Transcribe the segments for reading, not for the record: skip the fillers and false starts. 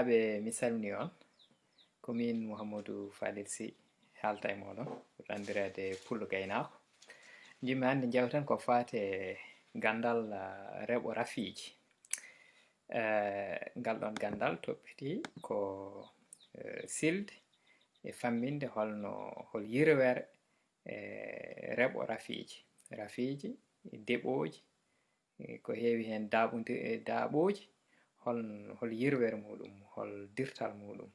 Mi salmini on ko min Muhammadu Faalil Sih haalta e moɗon andirede pullo gaynako. Jimmi hannde jewten ko fate Ganndal reɓo rafiiji. Ngal ɗon Ganndal toɓɓiti ko silde e famminde hol yirwere reɓo rafiiji deɓoji ko heewi hen daaɓoji hol yirwere muɗum, hol dirtal muɗum,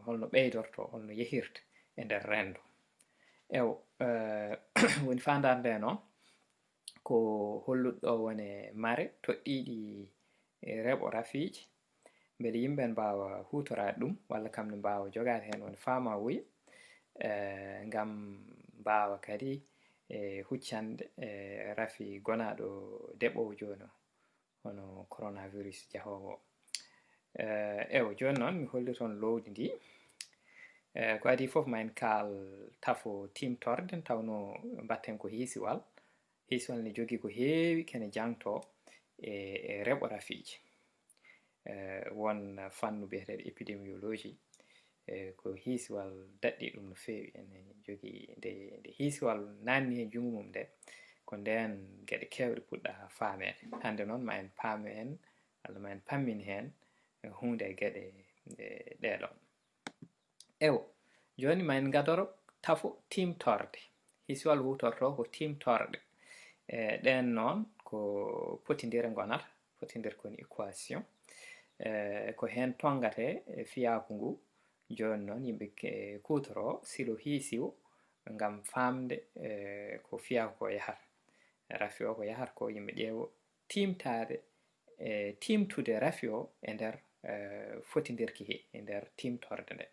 holno ɓeydorto, holno yehirta e nder renndo. Woni fandare noon ko holluɗo wone mare toɗɗiɗi reɓo rafiiji beele yimɓe mbawa hutorade ɗum walla kamɓe mbawa jogade hen woni fama wuya ngam mbawa kadi huccande rafi gonaɗo deɓowo joni hono coronavirus jahowo. Joni noon mi holliton lowdi ndi ko adi foof ma en kaal tafo timtorde tawno mbatten ko hiisiwal ne jogui ko heewi kene jangto e reɓo rafiiji. Won fannu biyeteɗo épidémiologie ko hiisiwal daɗɗi ɗum no feewi ene jogui nde hiisiwal nanni e jungo mum nde ko nden gueɗe kewɗe puɗɗa faamede. Hande noon ma en paam en walla ma en pammin hen hunde e gueɗe ɗeɗon. Joni ma en gadoro tafo timtorde. Hiisiwal hutorto ko timtorde. Ɗen noon ko potidire gonata, potidire koni équation. Ko hen tongate fiyaku ngu. Joni noon yimɓe kutoro silo hiisiwo ngam famde ko fiyaku ko yahata. Rafi o ko yahata ko yimɓe ƴeewo timtade timtude rafi o e nder fotidirki he e nder timtorde nde.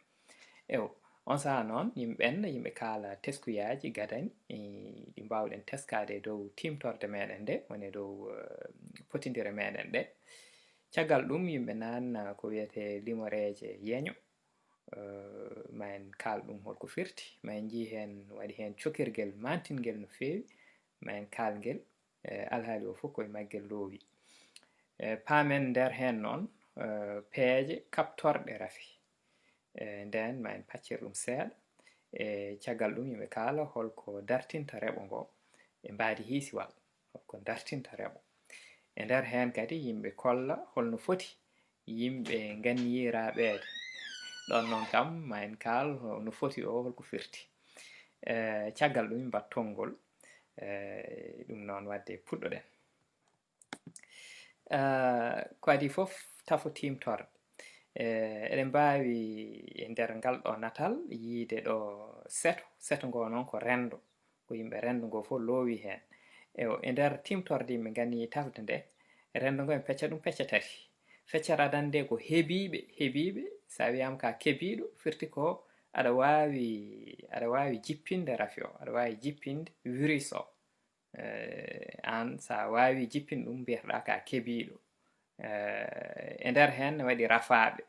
On saha noon yimɓe kaala teskuyaji gadani ɗi mbawɗen teskade dow timtorde meɗen nde woni dow potidire meɗen ɗe. Caggal ɗum yimɓe nanna ko wiyete limoreje yeño ma en kaal ɗum holko firti, ma en jii hen waɗi hen cokirguel mantingel no feewi, ma en kaal ngel alhaali o fof koye maggel loowi. Paamen nder hen noon peeje kaptorɗe rafi. Nden ma en paccir ɗum seeɗa caggal ɗum yimɓe kaala holko dartinta reɓo ngo e mbaadi hiisiwal, holko dartinta reɓo. E nder hen kadi yimɓe kolla holno foti yimɓe ganniyiraɓede. Ɗon noon kam ma en kaal no foti o holko firti. Caggal ɗum mbattongol ɗum noon wadde puɗɗoɗen. Ko adi foof tafo timtorde. Eɗen mbawi e nder ngal ɗo natal yiide ɗo seto ngo noon ko rendo, ko yimɓe rendo ngo fof loowi hen. E nder timtorde yimɓe ganni tafde nde rendo ngo en pecca ɗum pecca tati. Feccere adande ko heebiɓe sa wiyama ka keebiɗo firti ko aɗa wawi jippinde rafi o, aɗa wawi jippinde virus o. An sa wawi jippinde ɗum mbiyetoɗa ka keebiɗo. E nder hen ne waɗi rafaɓe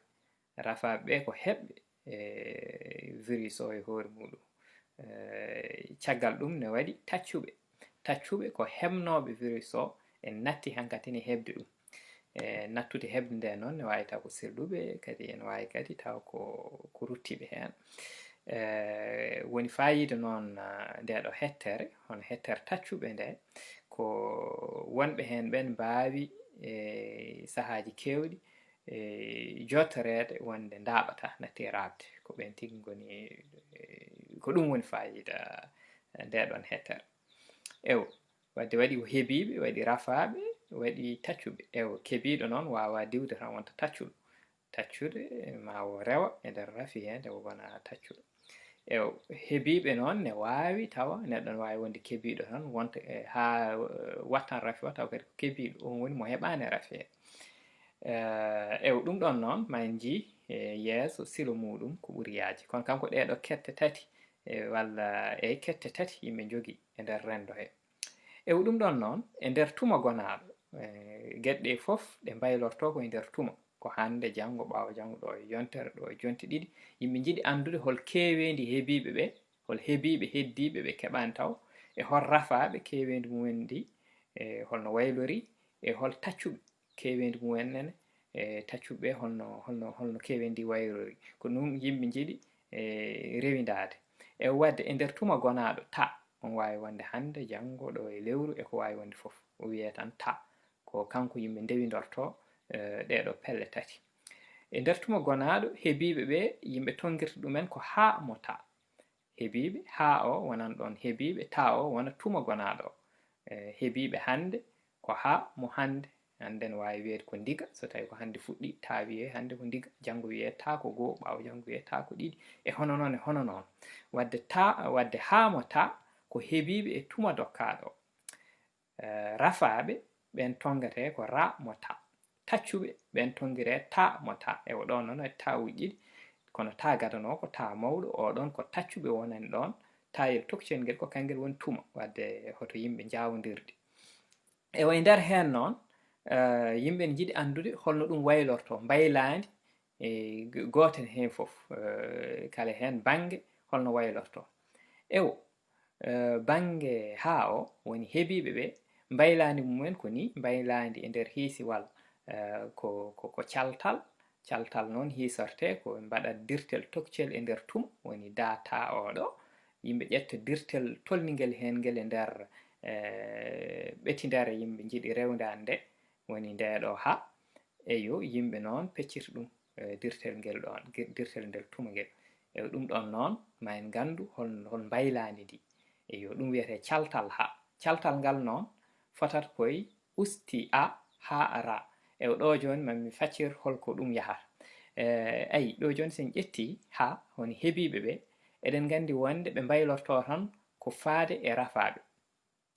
ɓe ko heɓɓe virus o e hoore muɗum. Caggal ɗum ne waɗi taccuɓe ko heɓnoɓe virus o en natti hankadi ne heɓde ɗum. Nattude heɓde nde noon ne wawi taw ko selluɓe kadi ene wawi kadi taw ko ruttiɓe hen. Woni fayida noon ndeɗo hettere hono hettere taccuɓe nde ko wonɓe hen ɓen mbawi sahaji kewɗi jottorede wonde ndaɓata natti rabde ko ɓen tigui goni ko ɗum woni fayida ndeɗon hettere. Wadde waɗi heebiɓe, waɗi rafaɓe, waɗi taccuɓe. Keebiɗo noon wawa diwde tan wonta taccude ma o rewa e nder rafi he nde o wona taccuɗo. Heebiɓe noon ne wawi tawa neɗɗo ne wawi wonde keebiɗo tan wonta ha wattan rafi o taw kadi ko keebiɗo on woni mo heɓani rafi he. Ɗum ɗon noon ma en jii yeeso silo muɗum ko ɓuuri yaaji kono kanko ɗeɗo kette tati walla kette tati yimɓe jogui e nder rendo he. Ɗum ɗon noon e nder tuma gonaɗo gueɗe ɗe foof ɗe mbaylorto koye nder tuma ko hande janggo ɓawo janggo ɗo e yontere ɗo e jonte ɗiɗi yimɓe jiiɗi andude hol kewendi heebiɓe ɓe, hol heebiɓe heddiɓe ɓe keɓani taw e hol rafaɓe kewendi mumen ndi holno waylori e hol taccuɓe kewendi mumen nene taccuɓe holno kewendi wayrori ko ɗum yimɓe jiɗi rewindade e wadde e nder tuma gonaɗo ta on wawi wonde hande janggo ɗo e lewru e ko wawi wonde foof o wiye tan ta ko kanko yimɓe ndewidorto ɗeɗo pelle tati e nder tuma gonaɗo heebiɓe ɓe yimɓe tongirta ɗumen ko ha mo ta heebiɓe ha o wonan ɗon heebiɓe ta o wona tuma gonaɗo heebiɓe hande ko ha mo hande hande ne wawi wiyede ko ndiga so tawi ko hande fuɗɗi ta wiye hande ko ndiga janggo wiye ta ko goho ɓawo janggo wiye ta ko ɗiɗi e hono noon wadde ha mo ta ko heebiɓe e tuma dokkaɗo rafaɓe ɓen tongate ko ra mo ta taccuɓe ɓen tongire ta mo ta e o ɗon noon ta wujjiɗi kono ta gadano ko ta mawɗo o ɗon ko taccuɓe wonani ɗon tayel tokkel ngel ko kangel woni tuma wadde hoto yimɓe jawdirde e way nder hen noon yimɓe ne jiɗi andude holno ɗum waylorto mbaylandi goten hen foof kala hen banggue holno waylorto ewo banggue ha o woni heebiɓe ɓe mbaylandi mumen ko ni mbaylandi e nder hiisiwal ko caltal noon hiisorte ko mbaɗa dirtel tokkel e nder tuma woni data oɗo yimɓe ƴetta dirtel tolnigel hen ngel e nder ɓetidere yimɓe jiiɗi rewdade nde woni ndeɗo ha eyo yimɓe noon peccita ɗum dirtel ngel ɗon dirtel ngel tuma ngel eyo ɗum ɗon noon ma en gandu hol mbaylandi ndi eyo ɗum wiyete caltal ngal noon fotat koye usti a ha ra eyo ɗo joni mami faccir holko ɗum yahata ayi ɗo joni sen ƴetti ha woni heebiɓe ɓe eɗen gandi wonde ɓe mbaylorto tan ko faade e rafaɓe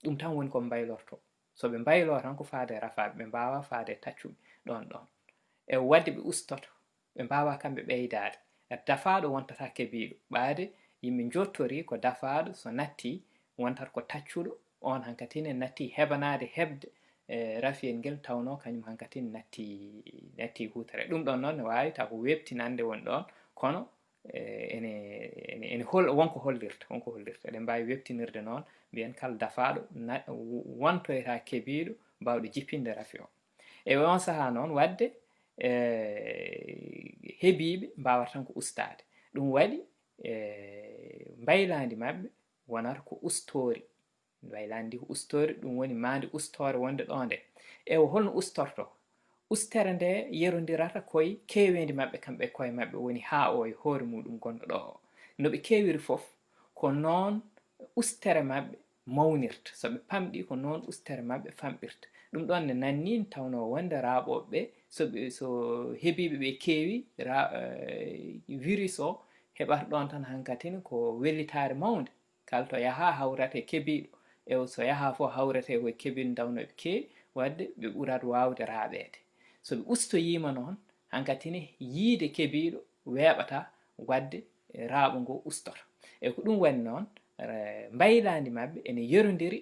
ɗum tan woni ko mbaylorto so ɓe mbaylo tan ko faade e rafaɓe ɓe mbawa faade e taccuɓe ɗon e wadde ɓe ustoto ɓe mbawa kamɓe ɓeydade dafaɗo wontata keebiɗo ɓaade yimɓe jottori ko dafaɗo so natti wontat ko taccuɗo on hankatine natti heɓanade hebde rafiyel ngel tawno kañum hankatine natti hutere ɗum ɗon noon ne wawi taw ko webtinande woni ɗon kono ene wonko hollirta eɗen mbawi webtinirde noon mbiyen kala dafaɗo wontoyta keebiɗo mbawɗo jippinde rafi o e on saaha noon wadde heebiɓe mbawata tan ko ustade ɗum waɗi mbaylandi mabɓe wonata ko ustori mbaylandi ko ustori ɗum woni mande ustore wonde ɗo nde holno ustorto ustere nde yerodirata koye kewendi mabɓe kamɓe koye mabɓe woni ha o e hoore muɗum gonɗo ɗo o noɓe kewiri foof ko noon ustere mabɓe mawnirta soɓe pamɗi ko noon ustere mabɓe famɗirta ɗum ɗon ne nanni tawno wonde raɓoɓe so heebiɓe ɓe keewi virus o heɓata ɗon tan hankkatine ko wellitare mawde kala to yaaha hawrate keebiɗo so yaaha fof hawrate koye keebiɗo dawnoɓe keewi wadde ɓe ɓurat wawde raaɓede soɓe ustoyima noon hankkatine yiide keebiɗo weeɓata wadde raaɓo ngo ustoto ko ɗum woni noon mbaylandi mabɓe ene yerodiri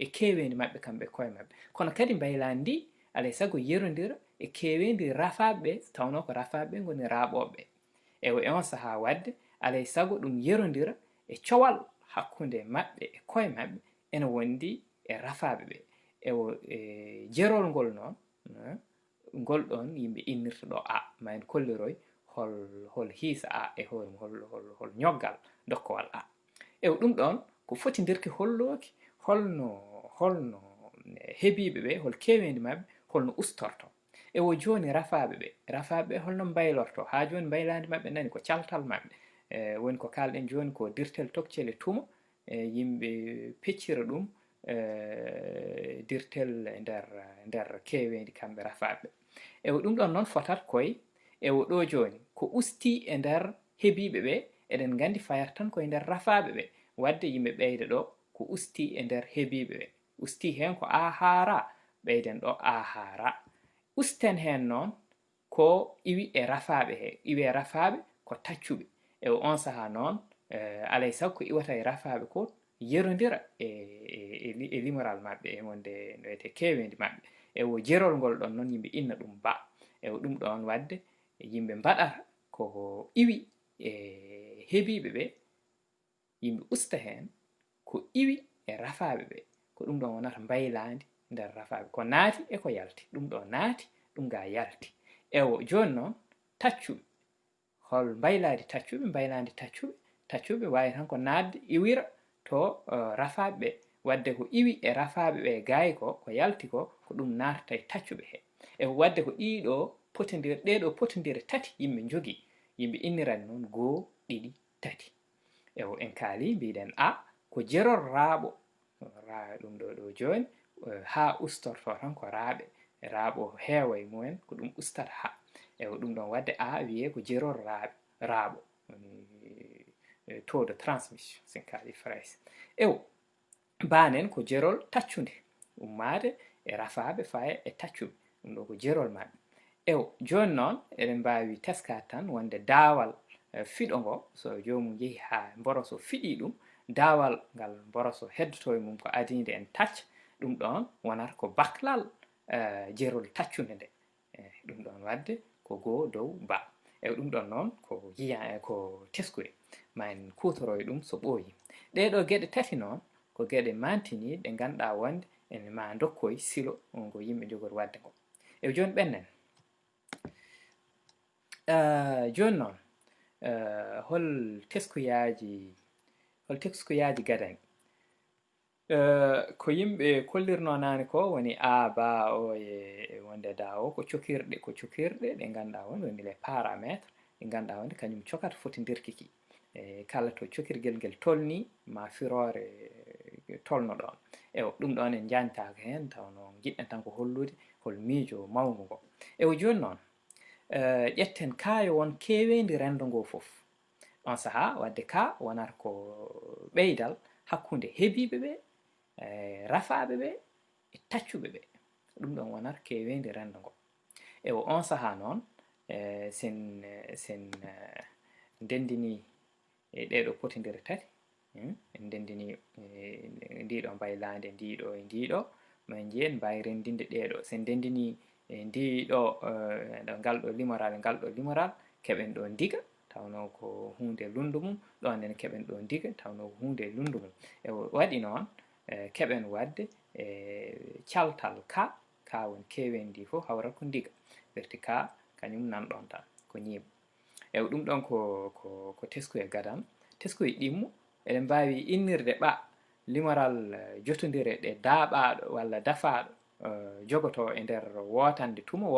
e kewendi mabɓe kamɓe koye mabɓe kono kadi mbaylandi ndi alay saago yerodira e kewendi rafaɓe tawno ko rafaɓe goni raaɓoɓe e on saaha wadde alay saago ɗum yerodira e cowal hakkude mabɓe e koye mabɓe ene wondi e rafaɓe ɓe jerol ngol noon ngol ɗon yimɓe innirta ɗo a ma en kolliroy hol hiisa a e hoore hol ñoggal dokkowal a ɗum ɗon ko fotidirki holloki holno heebiɓe ɓe hol kewendi mabɓe holno ustorto joni rafaɓe ɓe holno mbaylorto ha joni mbaylandi mabɓe nani ko caltal mabɓe woni ko kalɗen joni ko dirtel tokkel e tuma yimɓe peccira ɗum dirtel nder kewendi kamɓe rafaɓe ɗum ɗon noon fotat koye ɗo joni ko usti e nder heebiɓe ɓe eɗen gandi fayata tan koye nder rafaɓe ɓe wadde yimɓe ɓeyda ɗo ko usti e nder heebiɓe ɓe usti hen ko a haara ɓeyden ɗo a haara usten hen noon ko iwi e rafaɓe he iwi e rafaɓe ko taccuɓe on saaha noon alay saago ko iwata e rafaɓe ko yerodira e limoral mabɓe e wonde no wiyete kewendi mabɓe jerol ngol ɗon noon yimɓe inna ɗum ba ɗum ɗon wadde yimɓe mbaɗata ko iwi e heebiɓe ɓe yimɓe usta hen ko iwi e rafaɓe ɓe ko ɗum ɗon wonata mbaylandi nder rafaɓe ko naati e ko yalti ɗum ɗo naati ɗum ga yalti. Ewo joni noon taccuɓe hol mbayladi taccuɓe wawi tan ko nadde iwira to rafaɓe wadde ko iwi e rafaɓe ɓe gayi ko yalti ko ɗum natata e taccuɓe he. E wadde ko ɗeɗo potodire tati yimɓe jogi, yimɓe innirani noon 1 2 3. ewo en kaali mbiɗen a ko jerol raaɓo ɗum ɗo joni ha ustorto tan ko raaɓo heewa e mumen ko ɗum ustata ha. Ewo ɗum ɗon wadde a wiye ko jerol raaɓo taux de transmission sen kaali phrase. Ewo banen ko jerol taccude ummade e rafaɓe faye e taccuɓe, ɗum ɗo ko jerol maɓɓe. Ewo joni noon eɗen mbawi teskade tan wonde daawal fiɗo ngo so jomum yeehi ha mboroso fiɗi ɗum, daawal ngal mboroso heddoto e mum ko adide en tacca, ɗum ɗon wonata ko baklal jerol taccude nde. ɗum ɗon wadde ko 1 dow ba. Ewo ɗum ɗon noon ko yiya ko teskuye ma en kutoro e ɗum so ɓooyi. Ɗeɗo geɗe tati noon ko geɗe mantini ɗe ganduɗa wonde ene ma dokkoye silo ngo yimɓe jogori wadde ngo. Ewo joni ɓennen joni noon hol teskuyaji gadani ko yimɓe kollirno nane ko woni a ba o e wonde da o ko cokirɗe ɗe ganduɗa wonde woni les paramétres ɗe ganduɗa wonde kañum cokata fotidirkiki kala to cokirguel ngel tolni ma firore tolno ɗon. Ewo ɗum ɗon en jantaka hen tawno jiɗɗen tan ko hollude hol miijo mawgu ngo. Ewo joni noon ƴetten kayo won kewendi rendo ngo fof on saha, wadde ka wonata ko ɓeydal hakkude heebiɓe ɓe rafaɓe ɓe e taccuɓe ɓe, ɗum ɗon wonata kewendi rendo ngo. Ewo on saha noon sen dendini e ɗeɗo potodire tati, en dendini ndiɗo mbaylande ndiɗo e ndiɗo, ma jiyen mbawi rendinde ɗeɗo sen dendini ndiɗo ngal ɗo limoral keɓen ɗo diga tawno ko hunde lundumum, ɗon nden keɓen ɗo diga tawno ko hunde lundumum. E waɗi noon keɓen wadde caltal ka woni kewendi fof hawra ko diga firti ka kañum nanɗon tan ko ñiiɓa. Ewo ɗum ɗon ko teskuye gadan. Teskuye ɗimmo eɗen mbawi innirde ɓa limoral jotodire ɗe daaɓaɗo walla dafaɗo jogoto e nder wotande tumo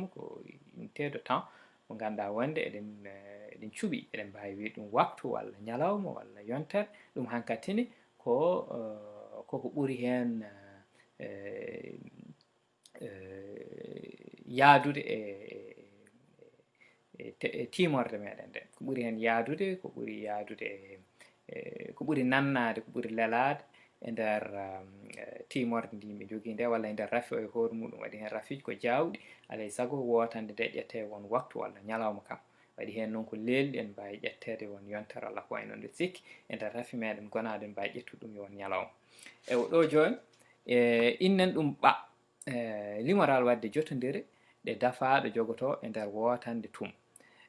ko unité de temps mo ganduɗa wonde eɗen cuuɓi, eɗen mbawi wi ɗum waktu walla ñalawma walla yontere, ɗum hankkatini koko ɓuuri hen yaadude e timorde meɗen nde, ko ɓuuri hen yaadude, ko ɓuuri nannade, ko ɓuuri lelade e nder timorde ndi yimɓe jogui nde, walla e nder rafi o e hoore muɗum waɗi hen rafiji ko jawɗi, alay saago wotande nde ƴette won waktu walla ñalawma kam, waɗi hen noon ko lelɗi en mbawi ƴettede won yontere walla ko wayno nde sikki e nder rafi meɗen gonaɗo en mbawi ƴettude ɗum yo won ñalawma. Ewo ɗo joni innen ɗum ɓa limoral wadde jotodire ɗe dafaɗo jogoto e nder wotande tumo.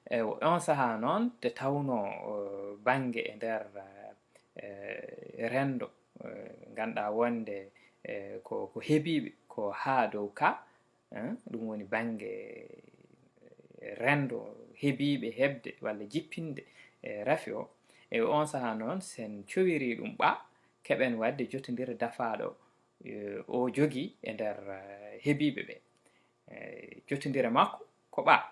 Ewo on saha noon te tawno banggue e nder rendo ganduɗa wonde ko heebiɓe ko ha dow ka, ɗum woni banggue rendo heebiɓe hebde walla jippinde rafi o. E on saha noon sen cowiri ɗum ɓa keɓen wadde jotodire dafaɗo o jogui e nder heebiɓe ɓe, jotodire makko ko ɓa.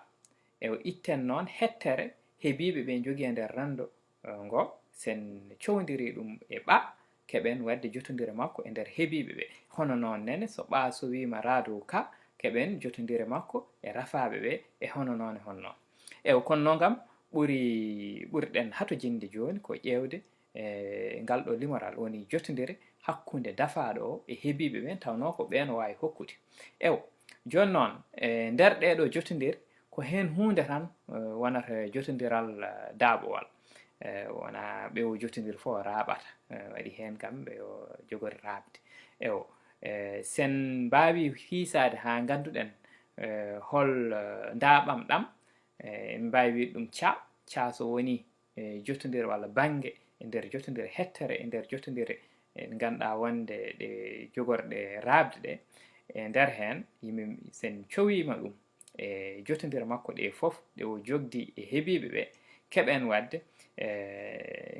Ewo itten noon hettere heebiɓe ɓe jogui e nder rendo ngo sen cowdiri ɗum e ɓa keɓen wadde jotodire makko e nder heebiɓe ɓe, hono noon nene so ɓa sowima radow ka keɓen jotodire makko e rafaɓe ɓe e hono noon. Ewo kono noon kam ɓurɗen hato jinde joni ko ƴewde ngal ɗo limoral woni jotodire hakkude dafaɗo o e heebiɓe ɓen tawno ko ɓen o wawi hokkude. Ewo joni noon nder ɗeɗo jotodire ko hen hunde tan wonata jotodiral daaɓowal, wona ɓe o jotodir fo raɓata, waɗi hen kam ɓe o jogori rabde. Ewo sen mbawi hiisade ha ganduɗen hol daaɓam ɗam, en mbawi wiide ɗum ca so woni jotodire walla banggue e nder jotodire hettere e nder jotodire ɗe ganduɗa wonde ɗe jogorɗe rabde ɗe. e nder heen yimɓe sen cowiima ɗum e jotondira makko ɗe fof ɗe o jogdi e heɓiiɓe ɓe keɓen waɗde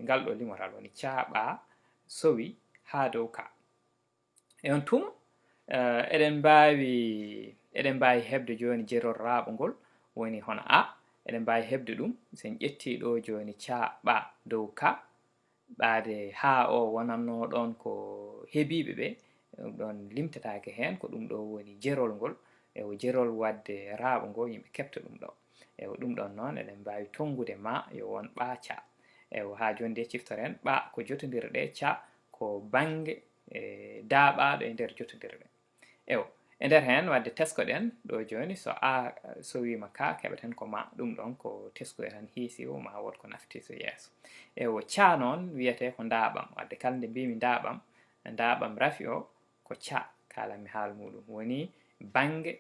ngal ɗo limoral woni caaɓa sowi haa dow ka. E on tuma eɗen mbaawi heɓde jooni jerol raaɓo ngol woni hono a. eɗen mbaawi heɓde ɗum sen ƴettii ɗo jooni caaɓa dow ka ɓaade haa o wonanno ɗon ko heɓiiɓe ɓe ɗum ɗon limtataake heen ko ɗum ɗo woni jerol ngol e o jerol waɗde raaɓo ngo yimɓe keɓta ɗum ɗo e ɗum ɗon noon eɗen mbaawi tonngude ma yo won ɓa ca e haa jooni de ciftoren ɓa ko jotondirɗe ca ko baŋnge daaɓaaɗo e nder jotondirɗe e nder heen wadde teskoɗen ɗo jooni so a sowiima ka keɓeten ko ma ɗum ɗon ko teskoye tan hiisi o ma wod ko nafti so yeeso o ca noon wiyete ko ndaaɓam wadde kala nde mbimi ndaaɓam rafi o ko ca kalanmi haal muɗum woni baŋnge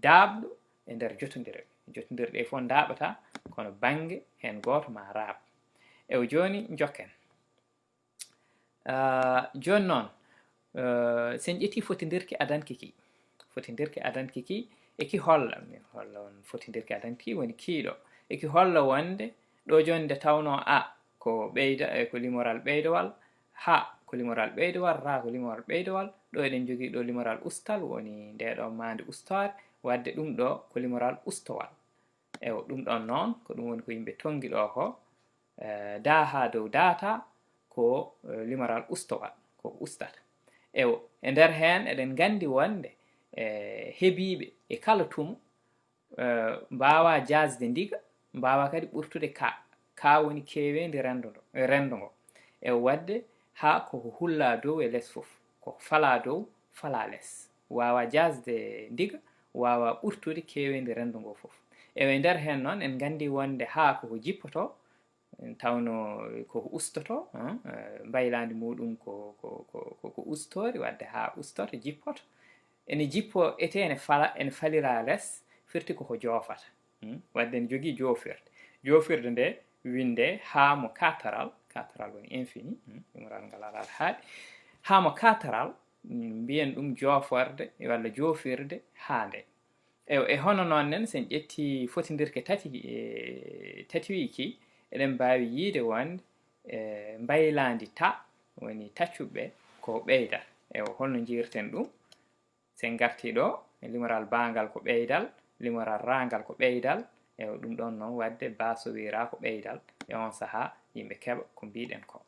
daaɓɗo e nder jotondirɗe fof ndaaɓata kono baŋnge heen gooto ma raaɓ jooni jokken jooni noon sen ƴetti fotindirki adanki ki eki holla on fotindirki adanki woni kiiɗo eki holla wonde ɗo jooni nde tawno a ko ɓeyda ko limoral ɓeydowal ha ko limoral ɓeydowal ra ko limoral ɓeydowal ɗo eɗen jogii ɗo limoral ustal woni nde ɗo maande ustore wadde ɗum ɗo ko limoral ustowal ɗum ɗon noon ko ɗum woni ko yimɓe tongi ɗo ko da ha dow data ko limoral ustowal ko ustata e nder heen eɗen nganndi wonde heɓiiɓe e kala tumu mbaawa jasde ndiga mbaawa kadi ɓurtude ka woni keeweendi renndo ngo wadde haa koko hulla dow e les fof koko fala dow fala les waawa jasde ndiga waawa ɓurtude keeweendi renndo ngo fof e nder heen noon en nganndi wonde haa koko jippoto tawno koko ustoto mbaylaandi muɗum ko ustori wadde haa ustoto jippoto ene jippo ete ene falira les firti koko joofata wadde ene jogii joofirde nde winde haa mo kataral woni infini ɗumral ngal alaa haaɗi haa mo kataral mbiyen ɗum jooforde walla joofirde haa nde e hono noon nen sen ƴetti fotindirke tati wiki eɗen mbaawi yiide wonde mbaylaandi ta woni taccuɓe ko ɓeydal holno jiirten ɗum sen gartii ɗo limoral baangal ko ɓeydal limoral raangal ko ɓeydal ɗum ɗon noon wadde basowira ko ɓeydal on sahaa yimɓe keɓa ko mbiɗen ko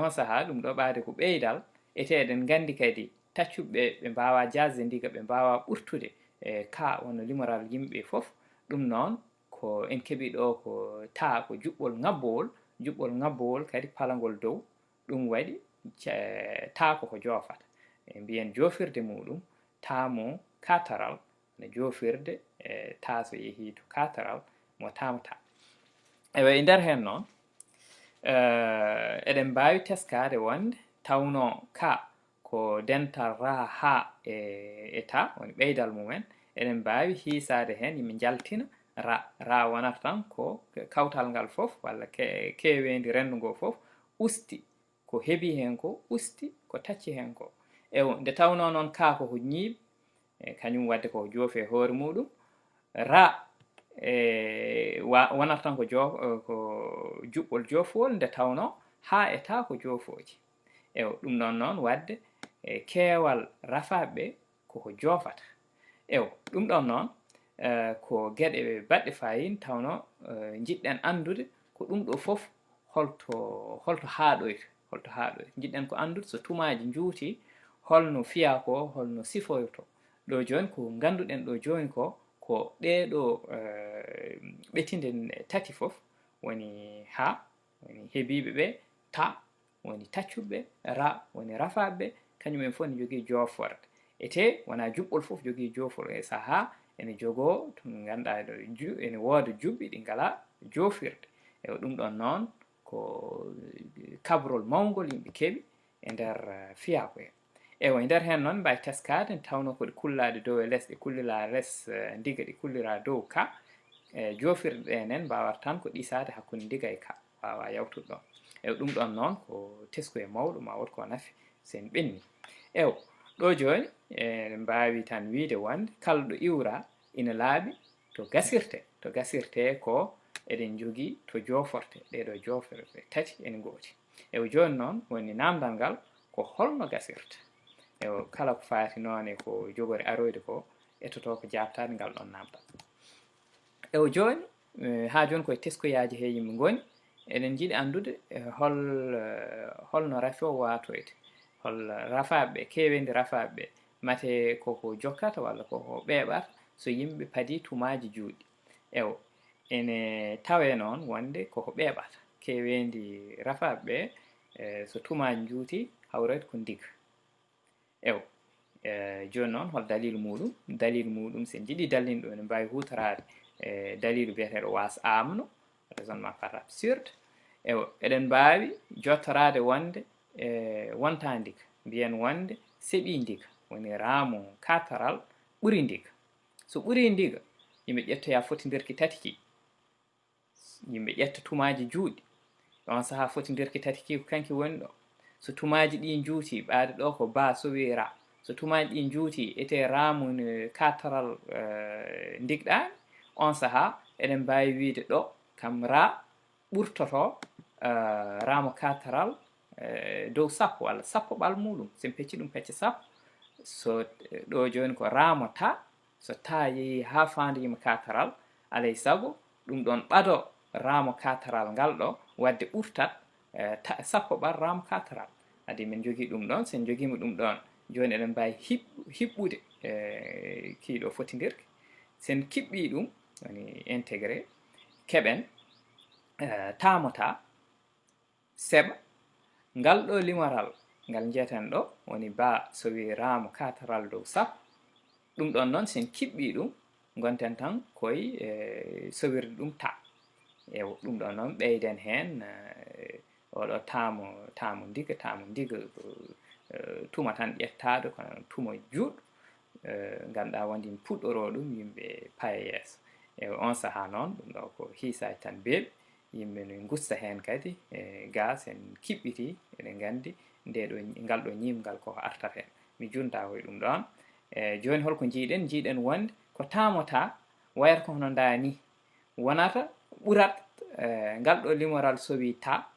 on sahaa ɗum ɗo ɓaade ko ɓeydal ete eɗen nganndi kadi taccuɓe ɓe mbaawa jasde ndiga ɓe mbaawa ɓurtude ka wonno limoral yimɓe fof ɗum noon ko en keɓi ɗo ko ta ko juɓɓol ŋabbowol kadi palangol dow ɗum waɗi ta koko joofata mbiyen joofirde muɗum ta mo kataral no joofirde ta so yehii to kataral mo tamata e nder heen noon eɗen mbaawi teskade wonde tawno ka ko dental ra ha e ta woni ɓeydal mumen eɗen mbaawi hiisaade heen yimɓe jaltina ra wonata tan ko kawtal ngal fof walla keeweendi renndo ngo fof usti ko heɓi heen ko usti ko tacci heen ko nde tawno noon ka koko ñiiɓ kañum wadde koko joofi e hoore muɗum ra wonata tan ko juɓɓol joofowol nde tawno haa e ta ko joofooji ɗum ɗon noon wadde keewal rafaaɓe koko joofata ɗum ɗon noon ko geɗe baɗɗe fayin tawno jiɗɗen anndude ko ɗum ɗo fof holto haaɗoyta jiɗɗen ko anndude so tumaaji njuuti holno fiya ko holno sifoyto ɗo jooni ko ngannduɗen ɗo jooni ko ɗeɗo ɓetinde tati fof woni ha woni heɓiiɓe ɓe ta woni taccuɓe ra woni rafaaɓe kañumen fof ne jogii jooforde ete wona juɓɓol fof jogii joofol e sahaa ene jogoo to ngannduɗaa ɗo ene wooda juɓɓi ɗi ngala joofirde ɗum ɗon noon ko kabrol mawngol yimɓe keɓi e nder fiyaako e nder heen noon mbawi teskade tawno koɗe kullaade dow e les ɗe kullira les ndiga ɗe kullira dow ka joofirɗe ɗe nen mbawata tan ko ɗisaade hakkunde ndiga e ka wawa yawtude ɗon ɗum ɗon noon ko teskoye mawɗo ma wot ko nafi sen ɓenni ɗo joni mbawi tan wiide wonde kala ɗo iwra ina laaɓi to gasirte ko eɗen jogii to joforte ɗeɗo jofere tati en gooti joni noon woni namdal ngal ko holno gasirta kala ko faati noone ko jogori aroyde ko ettoto ko jabtade ngal ɗon namdal joni ha joni koye teskoyaji he yimɓe goni eɗen jiiɗi andude holno rafi o watoyde hol rafaɓe kewendi rafaɓe mate koko jokkata walla koko ɓeɓata so yimɓe paadi tumaji juuɗi ene tawe noon wonde koko ɓeɓata kewendi rafaɓe so tumaji juuti hawrede ko ndiga joni noon hol dalilu muɗum sen jiiɗi dallin ɗo ne mbawi hutorade dalilu biyeteɗo was amno raisonnement par absurde eɗen mbawi jottorade wonde wonta ndiga mbiyen wonde seeɓi ndiga woni raamu kataral ɓuuri ndiga so ɓuuri ndiga yimɓe ƴettoya fotidirki tati ki yimɓe ƴetta tumaji juuɗi on saaha fotidirki tati ki ko kanki woni ɗo so tumaji ɗi juuti ɓaade ɗo ko ba sowi ra so tumaji ɗi juuti ete raamu kataral ndigɗani on saaha eɗen mbawi wiide ɗo kam ra ɓurtoto raamu kataral dow sappo walla sappo ɓal muɗum sen pecci ɗum pecce sappo so ɗo joni ko raamu ta so ta yeehi ha fandiyima kataral alay saago ɗum ɗon ɓado raamu kataral ngal ɗo wadde ɓurtat sappo ɓal raamu kataral adi min jogui ɗum ɗon sen joguima ɗum ɗon joni eɗen mbawi hiɓɓude kiiɗo fotidirki sen kiɓɓi ɗum woni intégré keɓen tamota seeɓa ngal ɗo limoral ngal jeyeten ɗo woni ba sowi raamu kataral dow sappo ɗum ɗon noon sen kiɓɓi ɗum gonten tan koye sowirde ɗum ta ɗum ɗon noon ɓeyden hen oɗo tamo ndiga tuma tan ƴettade kono tuma juuɗ ganduɗa wonde mi puɗɗoro ɗum yimɓe paye yeeso on saaha noon ɗum ɗo ko hiisaji tan beeɓi yimɓe no gusta hen kadi ga sen kiɓɓiti eɗen gandi ngal ɗo ñimgal koko artat hen mi junta koye ɗum ɗon joni holko jiiɗen wonde ko tamota wayata ko hono dani wonata ɓurat ngal ɗo limoral sowi ta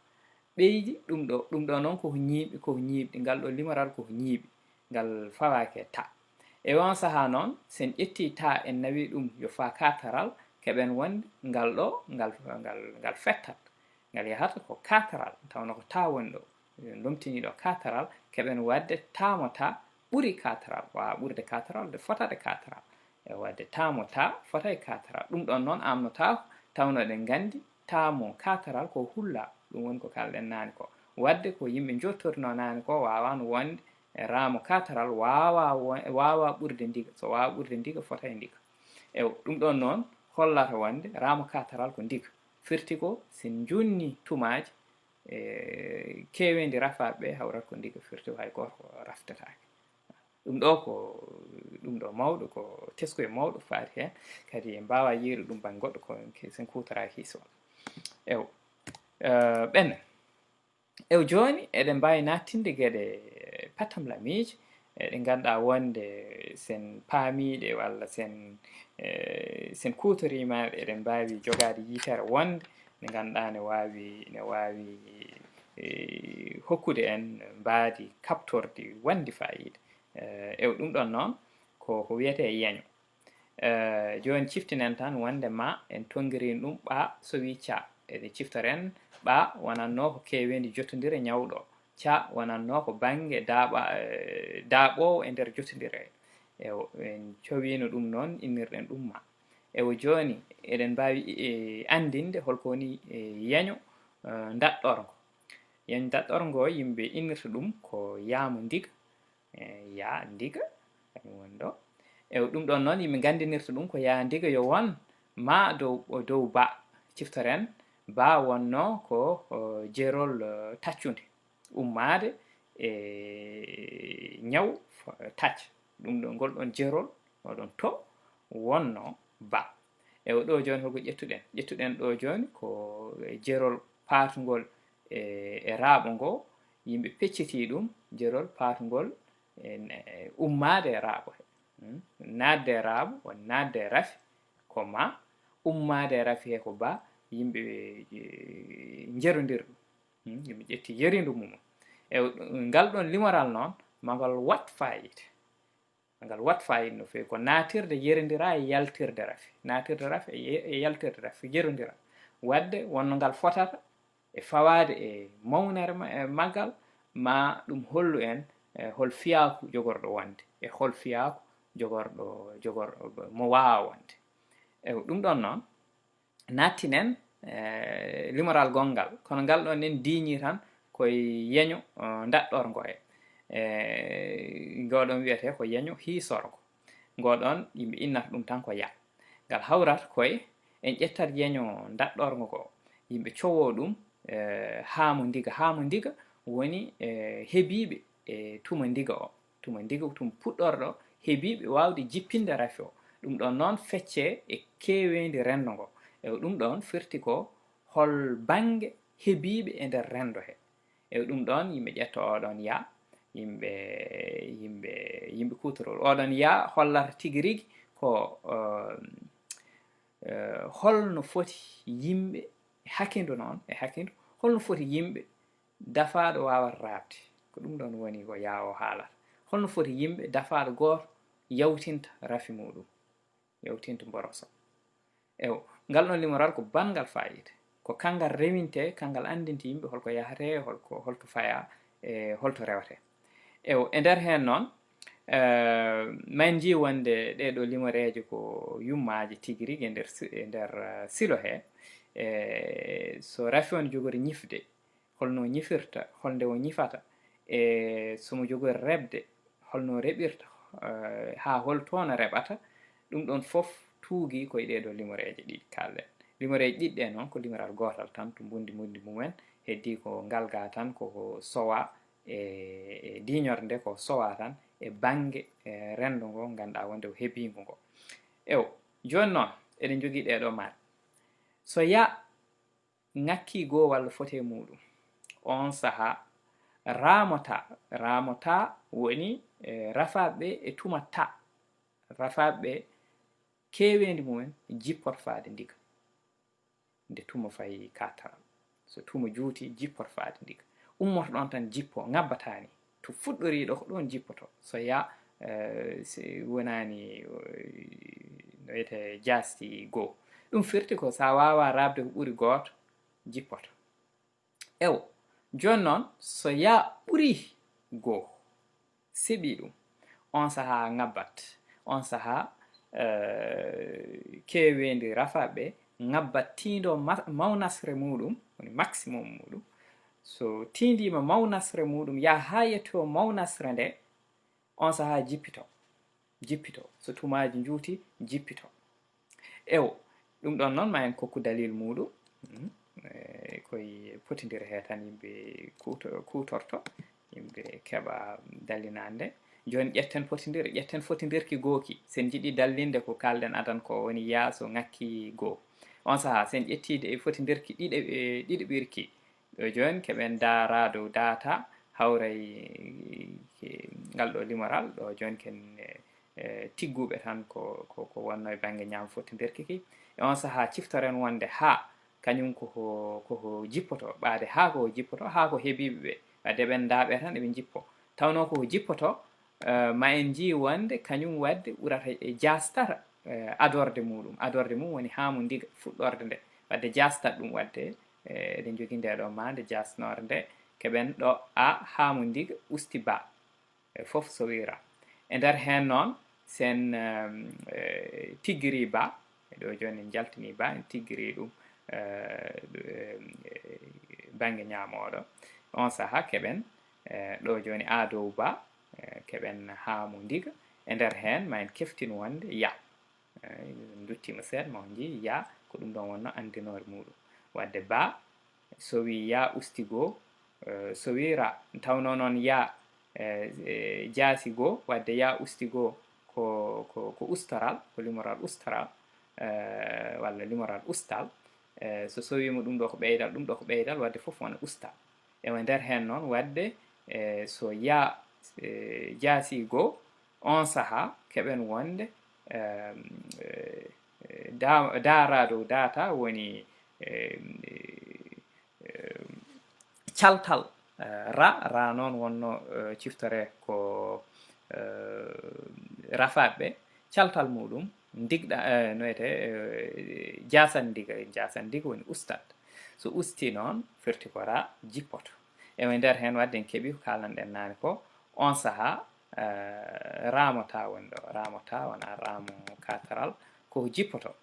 ɓeydi ɗum ɗo noon koko ñiiɓi ngal ɗo limoral koko ñiiɓi ngal fawake ta on saaha noon sen ƴetti ta en nawi ɗum yo fa kataral keɓen wonde ngal ɗo ngal fettat ngal yahata ko kataral tawno ko ta woni ɗo lomtiniɗo kataral keɓen wadde tamota ɓuuri kataral wawa ɓurde kataral de fotade kataral wadde tamota fotay kataral ɗum ɗon noon amnotako tawno ɗen gandi tamo kataral ko hulla ɗum woni ko kalɗen nani ko wadde ko yimɓe jottorino nani ko wawano wonde raamu kataral wawa ɓurde ndiga so wawa ɓurde ndiga fotay ndiga ɗum ɗon noon hollata wonde raamu kataral ko ndiga firti ko sen junni tumaji kewendi rafaɓe hawrat ko ndiga firti hay goto ko raftatake ɗum ɗo mawɗo ko teskoye mawɗo faati hen kadi en mbawa yiiru ɗum ban goɗɗo ko sen kutara hiisol ɓenne joni eɗen mbawi nattinde gueɗe patam lamiji ɗe ganduɗa wonde sen paamiɗe walla sen kutorimaɗe eɗen mbawi jogade yitere wonde nde ganduɗa ne wawi hokkude en mbaadi kaɓtorde wandi fayida ɗum ɗon noon ko wiyete yeeño joni ciftinen tan wonde ma en tongirin ɗum ɓa sowi ca eɗe ciftoren ɓa wonanno ko kewendi jottodira ñawɗo ca wonanno ko banggue daaɓowo e nder jottodire en cowino ɗum noon innirɗen ɗum ma joni eɗen mbawi andinde holko woni yeeño daɗɗorgo yeeño daɗɗorgo yimɓe innirta ɗum ko yaamu ndiga ya ndiga kañum woni ɗo ɗum ɗon noon yimɓe gandinirta ɗum ko ya ndiga yo won ma dow ba ciftoren ba wonno ko jeerol taccude ummade ñaw tacca ɗum ɗo ngol ɗon jeerol oɗon to wonno ba ɗo joni holko ƴettuɗen ɗo joni ko jeerol paatugol e raaɓo ngo yimɓe pecciti ɗum jeerol paatugol ummade raaɓo he nadde raaɓo o nadde rafi ko ma ummade rafi he ko ba yimɓe jerondir ɗum yimɓe ƴetti yerindu mum e ngal ɗon limoral noon magal wat fayida ngal wat fayida no fewi ko natirde yerindira e yaltirde rafi natirde rafi e yaltirde rafi jerondira wadde wonno ngal fotata e fawade e mawnere maggal ma ɗum hollu en hol fiyaku jogorɗo wonde e hol fiyaku jogorɗo mo wawa wonde e ɗum ɗon noon nattinen limoral gongal kono ngal ɗon nen diñi tan koye yeño daɗɗorgo e ngoɗon wiyete ko yeño hiisorgo ngoɗon yimɓe innata ɗum tan ko ya ngal hawrat koye en ƴettat yeño daɗɗorgo ko yimɓe cowo ɗum haamo ndiga woni heebiɓe e tuma ndiga o tuma puɗɗorɗo heebiɓe wawde jippinde rafi o ɗum ɗon noon fecce e kewendi rendo ngo e ɗum ɗon firti ko hol bange heebiɓe e nder rendo he e ɗum ɗon yimɓe ƴetta oɗon ya yimɓe kutorol oɗon ya hollata tigui rigui ko holno foti yimɓe hakkidu noon e hakkidu holno foti yimɓe dafaɗo wawata rabde ko ɗum ɗon woni ko yawo haalata holno foti yimɓe dafaɗo goto yawtinta rafi muɗum yawtinta mboroso ewo ngal ɗon limoral ko bangal fayida ko kangal rewinte kangal andinte yimɓe holko yahate holto faya e holto rewate ewo e nder hen noon min ji wonde ɗeɗo limoreje ko yummaji tigui rigui e nder silo he so rafi on jogori ñifde holno ñifirta holnde o ñifata e somo jogori rebde holno reɓirta ha holtono reɓata ɗum ɗon foof tuugui koye ɗeɗo limoreje ɗiɗi kalɗen limoreje ɗiɗɗe noon ko limoral gotal tan to bundi mumen heddi ko ngal ga tan koko sowa e diñorde nde ko sowa tan e bange rendo ngo ganduɗa wonde ko heebigo ngo ewo joni noon eɗen jogui ɗeɗo maɗe so ya ngakki goo walla fote muɗum on saaha ramota woni rafaɓe e tuma ta rafaɓe kewendi mumen jippot faade ndiga nde tuma fayi kataral so tuma juuti jippot faade ndiga ummoto ɗon tan jippo ngabbatani to fuɗɗoriɗo ko ɗon jippoto so ya wonani no wiyete jasti goo ɗum firti ko sa wawa rabde ko ɓuuri goto jippoto ewo joni noon so ya ɓuuri goo seeɓi ɗum on saaha ngabbat on saaha kewendi rafaɓe ngabbat tindo mawnasre muɗum woni maximum muɗum so tindima mawnasre muɗum ya ha yetto mawnasre nde on saaha jippito so tumaji juuti jippito ewo ɗum ɗon noon ma en kokku dalil muɗum koye potidira he tan yimɓe kutorto yimɓe keɓa dallinande joni ƴetten fotidirki gooki sen jiiɗi dallinde ko kalden adan ko woni yaaso ngakki goo on saaha sen ƴettide e fotidirki ɗiɗi ɓirki ɗo joni keɓen daara dow data hawray ngal ɗo limoral ɗo joni ken tigguɓe tan ko wonno e banggue ñaam fotidirki ki e on saaha ciftoren wonde ha kañum koko jippoto ɓaade ha koko jippoto ha ko heebiɓe ɓe wadde ɓen daaɓe tan eɓe jippo tawno koko jippoto ma en ji wonde kañum wadde ɓurata e jastata adorde mum woni haamu ndiga fuɗɗorde nde wadde jastat ɗum wadde eɗen jogui nde ɗo mande jasnore nde keɓen ɗo a haamu ndiga usti ba foof so wira e nder hen noon sen tiggiri ba ɗo joni en jaltini ba en tiggiri ɗum banggue ñamoɗo on saaha keɓen ɗo joni a dow ba keɓen haamu ndiga e nder hen ma en keftin wonde ya duttima seeɗa ma on jii ya ko ɗum ɗon wonno andinore muɗum wadde ba so wi ya ustigo so wira tawno noon ya jaasi go wadde ya ustigo ko ustoral ko limoral ustoral walla limoral ustal so sowima ɗum ɗo ko ɓeydal wadde foof wona ustal ewa nder hen noon wadde so ya jaasi goo on saha keɓen wonde daara dow data woni caltal ra noon wonno ciftore ko rafaɓe caltal muɗum digɗa no wiyete jasandiga woni ustat so usti noon firti ko ra jippoto e nder hen wadde en keeɓi ko kalanɗen nane ko on saha ramota woni ɗo ramota wona ramo kataral ko jippoto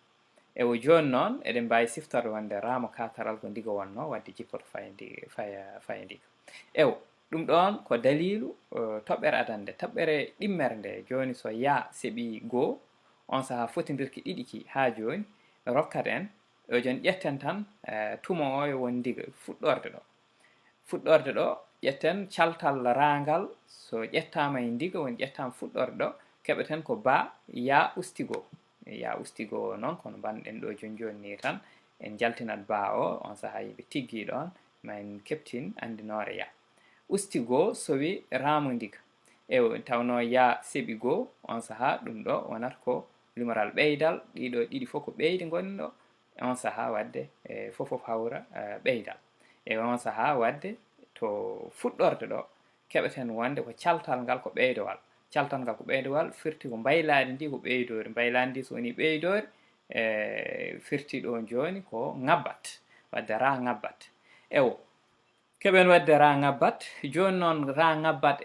e o joni noon eɗen mbawi siftorde wonde ramo kataral ko ndiga wonno wadde jippoto faye ndiga ewo ɗum ɗon ko dalilu toɓɓere adande toɓɓere ɗimmere nde joni so ya seeɓi goo on saha fotidirki ɗiɗi ki ha joni rokkat en o joni ƴetten tan tuma o e won ndiga fuɗɗorde ɗo ƴetten caltal rangal so ƴettama e ndiga woni ƴettama fuɗɗorde ɗo keɓeten ko ba ya ustigo noon kono banɗen ɗo joni ni tan en jaltinat ba o on saha yiɓe tiggi ɗon ma en keptin andinore ya ustigo sowi ramo ndiga e tawno ya seeɓi goo on saha ɗum ɗo wonata ko limaral ɓeydal ɗiɗo ɗiɗi fof ko ɓeydi gonni ɗo on saha wadde fofof hawra ɓeydal e on saha wadde to fuɗɗorde ɗo keɓeten wonde ko caltal ngal ko ɓeydowal firti ko mbayladi ndi ko ɓeydori mbayladi ndi so woni ɓeydori firti ɗo joni ko ngabbat wadde ra ngabbat ewo keɓen wadde ra ngabbat joni noon ra ngabbat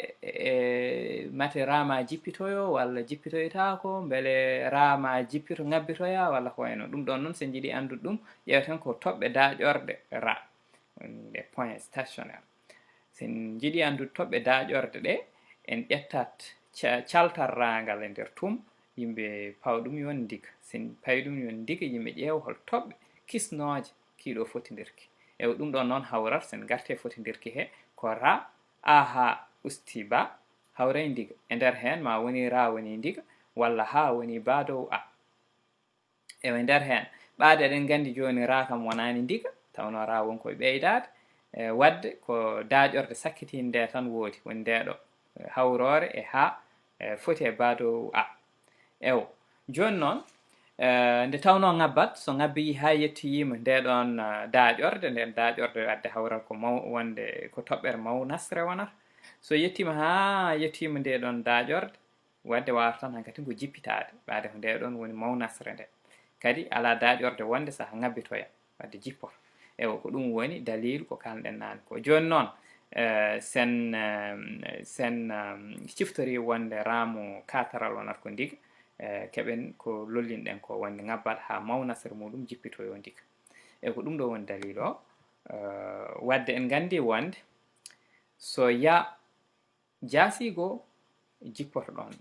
mate rama jippitoyo walla jippitoytako beele rama jippito ngabbitoya walla ko wayno ɗum ɗon noon sen jiiɗi andude ɗum ƴewten ko toɓɓe daƴorde ra des points stationnaire sen jiiɗi andude toɓɓe daƴorde ɗe en ƴettat caltal rangal e nder tum yimɓe pawɗum yon ndiga sen pawi ɗum yon ndiga yimɓe ƴeewa hol toɓɓe kisnoje kiiɗo fotidirki e ɗum ɗon noon hawrat sen garte fotidirki he ko ra a ha usti ba hawre ndiga e nder hen ma woni ra woni ndiga walla ha woni ba dow a e nder hen ɓaade eɗen gandi joni ra kam wonani ndiga tawno ra wonko e ɓeydade wadde ko daƴorde sakkitinde nde tan woodi woni ndeɗo hawrore e ha foti e ba dow a ewo joni noon nde tawno ngabbat so ngabbi ha yettoyima ndeɗon daƴorde nden daƴorde wadde hawral ko wonde ko toɓɓere mawnasre wonata so yettima ha yettima ndeɗon daƴorde wadde wawata tan hankkadi ko jippitade ɓaade ko ndeɗon woni mawnasre nde kadi ala daƴorde wonde saaha ngabbitoya wadde jippoto ewo ko ɗum woni dalilu ko kalɗen nane ko joni noon sen ciftori wonde ramo kataral wonata ko ndiga keɓen ko lollinɗen ko wonde ngabbat ha mawnasre muɗum jippitoyo ndiga e ko ɗum ɗo woni dalil o wadde en gandi wonde so ya jaasigo jippoto ɗon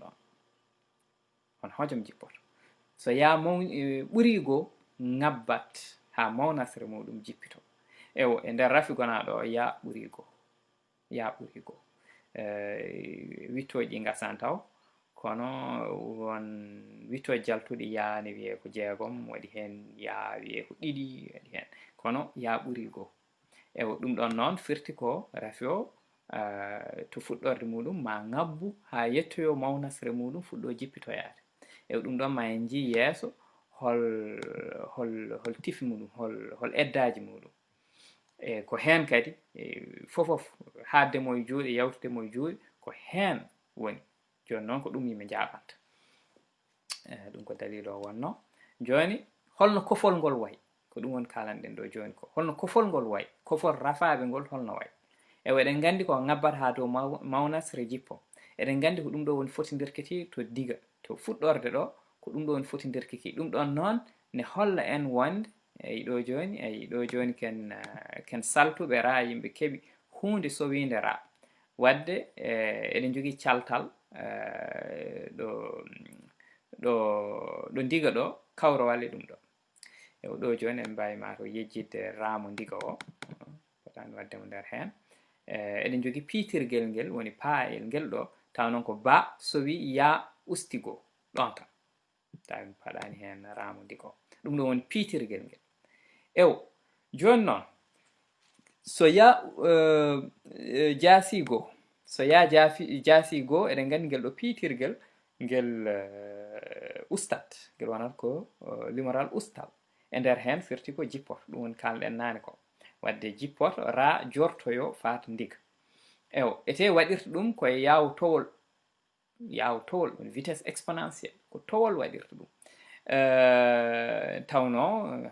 on hojom jippoto so ya ɓurigo ngabbat ha mawnasre muɗum jippito ewo e nder rafi gonaɗo ya ɓurigo wittoji ɗi gasan taw kono won wittoji jaltuɗi ya ne wiye ko jeegom waɗi hen ya wiye ko ɗiɗi waɗi hen kono ya ɓurigo ewo ɗum ɗon noon firti ko rafi o to fuɗɗorde muɗum ma ngabbu ha yettoyo mawnasre muɗum fuɗɗo jippitoyade ewo ɗum ɗon ma en jii yeeso hol tifi muɗum hol eddaji muɗum e ko hen kadi fofof haddemo e juuɗe yawtudemo e juuɗe ko hen woni joni noon ko ɗum yimɓe jaɓanta ɗum ko dalil o wonno joni holno kofol ngol wayi ko ɗum woni kalanɗen ɗo joni ko holno kofol ngol wayi kofol rafaɓe ngol holno wayi ewo eɗen gandi ko ngabbat ha dow mawnasre jippo eɗen gandi ko ɗum ɗo woni fotidirkiti to diga to fuɗɗorde ɗo ko ɗum ɗo woni fotidirkiki ɗum ɗon noon ne holla en wonde eyi ɗo joni ken saltuɓe ra yimɓe keeɓi hunde sowinde ra wadde eɗen jogui caltal ɗo ndiga ɗo kawro walli ɗum ɗo ewo ɗo joni en mbawi mataw yejjidde ramo ndiga o fotani waddemo nder hen eɗen jogui piitirguel ngel woni paayel ngel ɗo taw noon ko ba so wi ya ustigo ɗon tan tawi mi paɗani hen ramo ndiga o ɗum ɗo woni piitirguel ngel ewo joni noon so ya jaasigo so ya jaasi goo eɗen nganndi ngel ɗo piitirgel ngel ustat ngel wonata ko limoral ustal e nder heen firti ko jippoto ɗum woni kalɗen naane ko wadde jippoto raa jortoyo faata ndiga ewo ete waɗirta ɗum koye yaawtowol woni vitesse exponentiel ko towol waɗirta ɗum tawno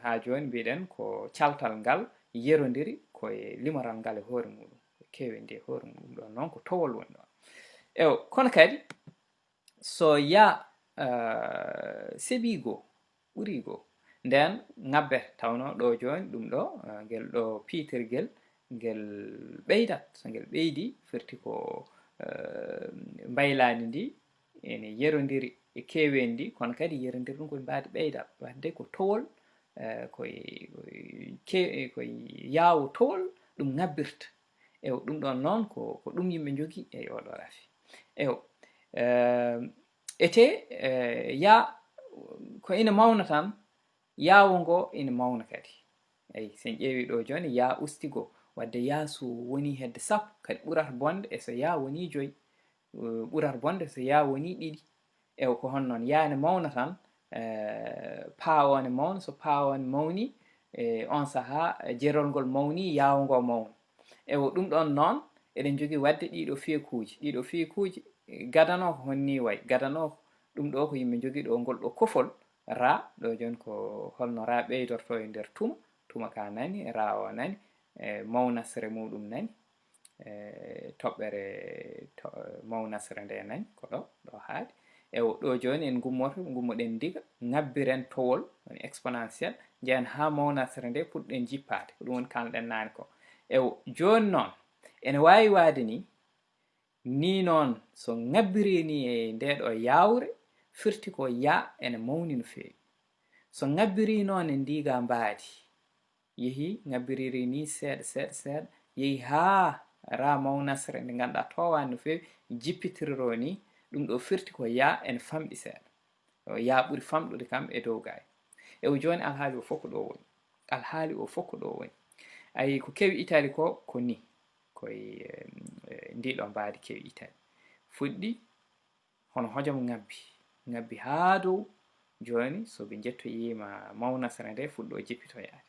haa jooni mbiɗen ko caltal ngal yerondiri koye limoral ngal e hoore muɗum kewendi e hoore muɗum ɗon noon ko towol woni ɗon ewo kono kadi so ya seɓii goo ɓurii goo nden ŋabbete tawno ɗo jooni ɗum ɗo ngel ɗo piitirgel ngel ɓeydat so ngel ɓeydii firti ko mbaylaandi ndi ene yerondiri e kewendi kono kadi yerondiri ɗum koye mbaadi ɓeydal wadde ko towol koye yaawo towol ɗum ŋabbirta ewo ɗum ɗon noon ko ɗum yimɓe jogii e oɗo rafi ewo ete ya ko ina mawna tan yaawo ngo ina mawna kadi eyi sen ƴeewi ɗo jooni ya ustigo wadde ya so woni hedde sappo kadi ɓurata bonde e so ya woni 5 ɓurata bonde so ya woni 2 ewo ko hon noon ya ne mawna tan paa ne mawna so paa ne mawni on sahaa jerol ngol mawni yaawo ngo mawna ewo ɗum ɗon noon eɗen jogii wadde ɗiɗo feekuuji gadano ko honni wayi gadano ɗum ɗo ko yimɓe jogii ɗo ngol ɗo kofol ra ɗo jooni ko holno ra ɓeydorto e ndeer tuma ka nani ra o nani mawnasre muɗum nani toɓɓere mawnasre nde nani ko ɗo haadi ewo ɗo jooni en gummoɗen ndiga ŋabbiren towol woni exponentiel njeyan haa mawnasre nde puɗɗen jippaade ko ɗum woni kalɗen naane ko ewo jooni noon ene waawi waade ni noon so ŋabbiri ni e nde ɗo yaawre firti ko ya ene mawni no feewi so ŋabbiri noon e ndiga mbaadi yehi ŋabbiriri ni seeɗa yehi haa ra mawnasre nde ngannduɗaa towani no feewi jippitiriro ni ɗum ɗo firti ko ya ene famɗi seeɗa ya ɓuri famɗude kam e dow gaay ewo jooni alhaali o fof ko ɗo woni ayi ko kewi Italie ko ni koye ndiɗo mbaadi kewi Italie fuɗɗi hono hojom ŋabbi haa dow jooni so ɓe jettoyiima mawnasre nde fuɗɗo jippitoyaade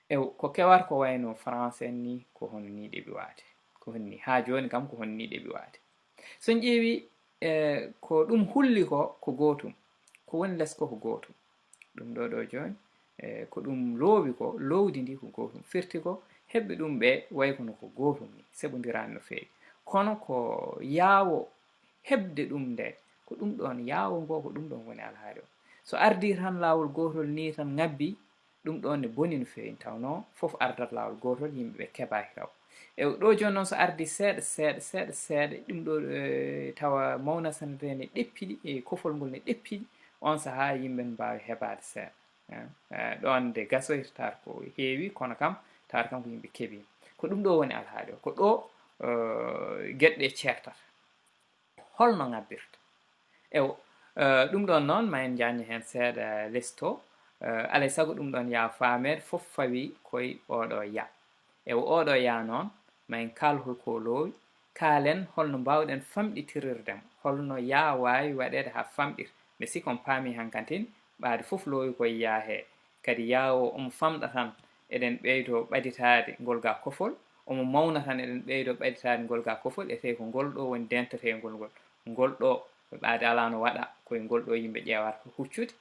ewo ko kewata ko wayno français en ni ko hono ni ɗeɓi waade ko honni haa jooni kam ko honni ɗeɓi waade so ƴeewi ko ɗum hulli ko gootum ko woni less ko gootum ɗum ɗo jooni ko ɗum loowi ko lowdi ndi ko gootum firti ko heɓɓe ɗum ɓe way kono ko gootum ni seɓondirani no feewi kono ko yaawo heɓde ɗum nde ko ɗum ɗon yaawo ngo ko ɗum ɗon woni alhaali o so ardi tan laawol gootol ni tan ŋabbi ɗum ɗon ne boni no feewi tawno fof ardata laawol gootol yimɓe ɓe keɓaki taw ewo ɗo jooni noon so ardi seeɗa ɗum ɗo tawa mawnasre nde ne ɗeppiɗi e kofol ngol ne ɗeppiɗi on sahaa yimɓe ne mbaawi heɓaade seeɗa ɗon nde gasoyta tawata ko heewi kono kam tawata kam ko yimɓe keɓima ko ɗum ɗo woni alhaali o ko ɗo geɗɗe ceertata holno ŋabbirta ewo ɗum ɗon noon ma en jañño heen seeɗa lesto alay sago ɗum ɗon ya faameede fof fawi koye oɗo ya ewo oɗo ya noon ma en kaal holko loowi kaalen holno mbawɗen famɗitirirdemo holno ya waawi waɗede haa famɗita mi sikki on paami hankkantini ɓaade fof loowi koye ya hee kadi yawo omo famɗa tan eɗen ɓeydo ɓaditaade ngol ga kofol omo mawna tan eɗen ɓeydo ɓaditaade ngol ga kofol e tawi ko ngol ɗo woni dentetengol ngol ɗo ɓaade ala no waɗa koye ngol ɗo yimɓe ƴeewata ko huccude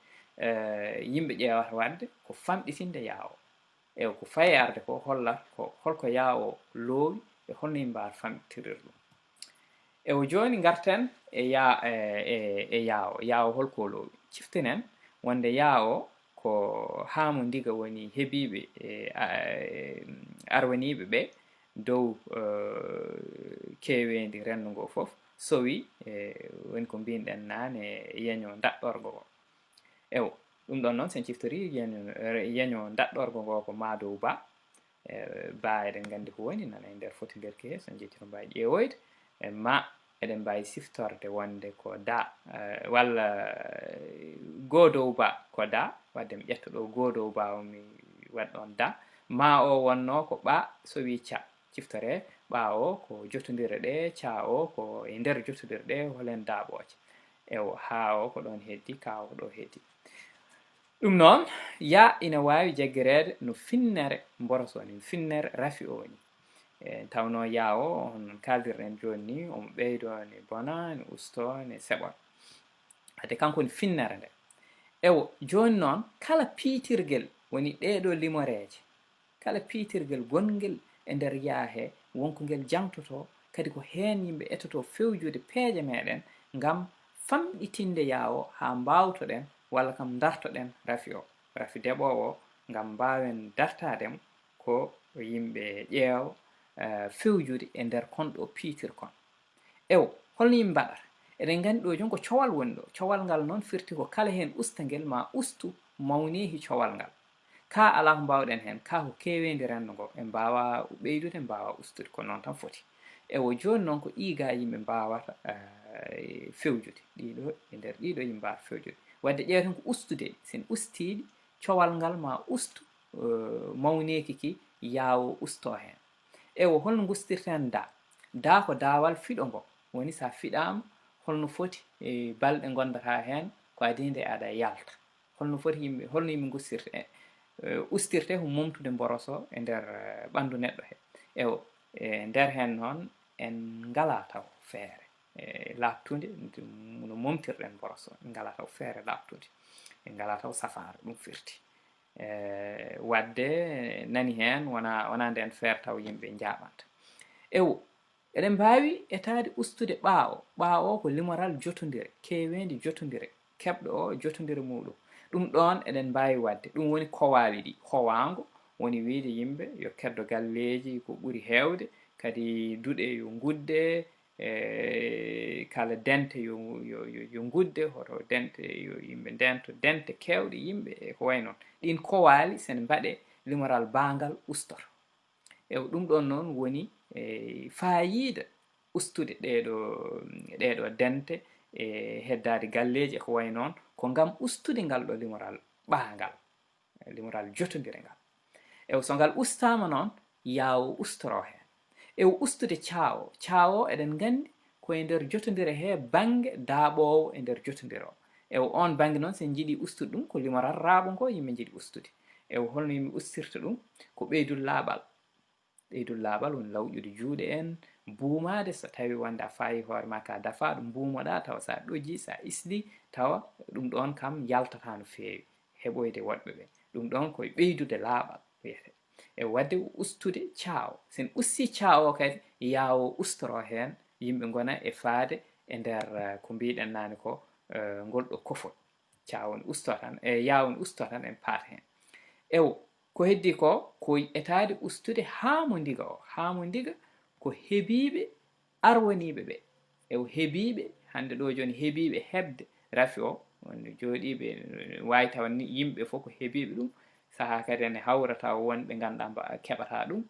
yimɓe ƴeewata wadde ko famɗitinde yaawo ewo ko fayi arde ko hollata ko holko yaawo loowi e holno yimɓe mbawata famɗitirir ɗum ewo jooni garten e yaawo holko loowi ciftinen wonde yaawo ko haamo ndiga woni heeɓiɓe arwaniɓe ɓe dow kewendi renndo ngo fof sowi woni ko mbinɗen naane yeño daɗɗorgo o ewo ɗum ɗon noon sen ciftori yeño daɗɗorgo ngo ko madow ba ba eɗen nganndi ko woni nana e nder foti nder ke so jettiro mbawi ƴeewoyde ma eɗen mbawi siftorde wonde ko da walla godow ba ko da wadde mi ƴetta ɗo godow ba o mi waɗi ɗon da ma o wonno ko ɓa so wi ca ciftore ɓaawo ko jottodire ɗe caawo ko e nder jottodire ɗe holen daaɓooje ewo haa o ko ɗon heddi ka o ɗo heddi ɗum noon ya ina waawi jaggireede no finnere mboroso ni finnere rafi o ni tawno yaawo on kaldirɗen jooni ni omo ɓeydo ne bona ne usto ne seɓon ade kanko ni finnere nde ewo jooni noon kala piitirgel woni ɗeɗo limoreeje kala piitirgel gongel e nder yaahe wonko ngel jangtoto kadi ko heen yimɓe etoto fewjude peeje meɗen ngam famɗitinde yaawo haa mbawtoɗen walla kam dartoɗen rafi o rafi deɓowo ngam mbawen dartademo ko yimɓe ƴeew fewjude e nder konɗo piitirkon ewo holno yimɓe mbaɗata eɗen nganndi ɗo jon ko cowal woni ɗo cowal ngal noon firti ko kala heen usta ngel ma ustu mawneehi cowal ngal ka ala ko mbawɗen heen ka ko kewendi renndo ngo en mbawa ɓeydude en mbawa ustude ko noon tan foti ewo jooni noon ko ɗiga yimɓe mbawata fewjude ɗiɗo e nder ɗiɗo yimɓe mbawata fewjude wadde ƴeewten ko ustude sen ustiɗi cowal ngal ma ustu mawneeki ki yaawo usto heen ewo holno gustirten da ko daawal fiɗo ngo woni sa fiɗama holno foti e balɗe gondata heen ko adinde aɗa yalta holno foti yimɓe holno yimɓe gustirte ustirte ko momtude mboroso e nder ɓanndu neɗɗo he ewo e nder heen noon en ngala taw feere laaɓtunde no momtirɗen mboroso en ngala taw feere laaɓtunde en ngala taw safaare ɗum firti wadde nani heen wona nden feere taw yimɓe jaaɓanta ewo eɗen mbaawi etaade ustude ɓaawo ko limoral jotondire kewendi jotondire keɓɗo o jotondire muɗum ɗum ɗon eɗen mbaawi wadde ɗum woni kowaali ɗi howaango woni wiide yimɓe yo keddo galleeji ko ɓuri heewde kadi duɗe yo ngudde kala dente yo ngudde hoto dente yo yimɓe ndento dente keewɗe yimɓe e ko wayi noon ɗin kowaali sen mbaɗe limoral baangal ustoto ewo ɗum ɗon noon woni fayida ustude ɗeɗo dente e heddade galleji e ko wayi noon ko ngam ustude ngal ɗo limoral ɓaangal limoral jotodire ngal ewo so ngal ustama noon yaawo ustoro heen ewo ustude caawo eɗen nganndi koye nder jotodire he bange daaɓowo e nder jotodire o ewo on bange noon sen jiiɗi ustude ɗum ko limoral raaɓo ngo yimɓe jiiɗi ustude ewo holno yimɓe ustirta ɗum ko ɓeydul laaɓal woni lawƴude juuɗe en buumade so tawi wonde a fayi hoore ma ka dafa ɗum buumoɗa tawa sa ɗoji sa isli tawa ɗum ɗon kam yaltata no feewi heɓoyde woɗɓe ɓe ɗum ɗon koye ɓeydude laaɓal wiyete e wadde ustude caawo sen usti caawo kadi yaawo ustoro heen yimɓe gona e faade e nder ko mbiɗen naane ko ngol ɗo kofol caawo ne usto tan yaawo ne usto tan en paata heen ewo ko heddi ko etaade ustude haamo ndiga ko heebiɓe arwaniɓe ɓe ewo heebiɓe hande ɗo joni heebiɓe hebde rafi o wonde jooɗiɓe wawi taw ni yimɓe fof ko heebiɓe ɗum saaha kadi ene hawrata wonɓe ganduɗa keɓata ɗum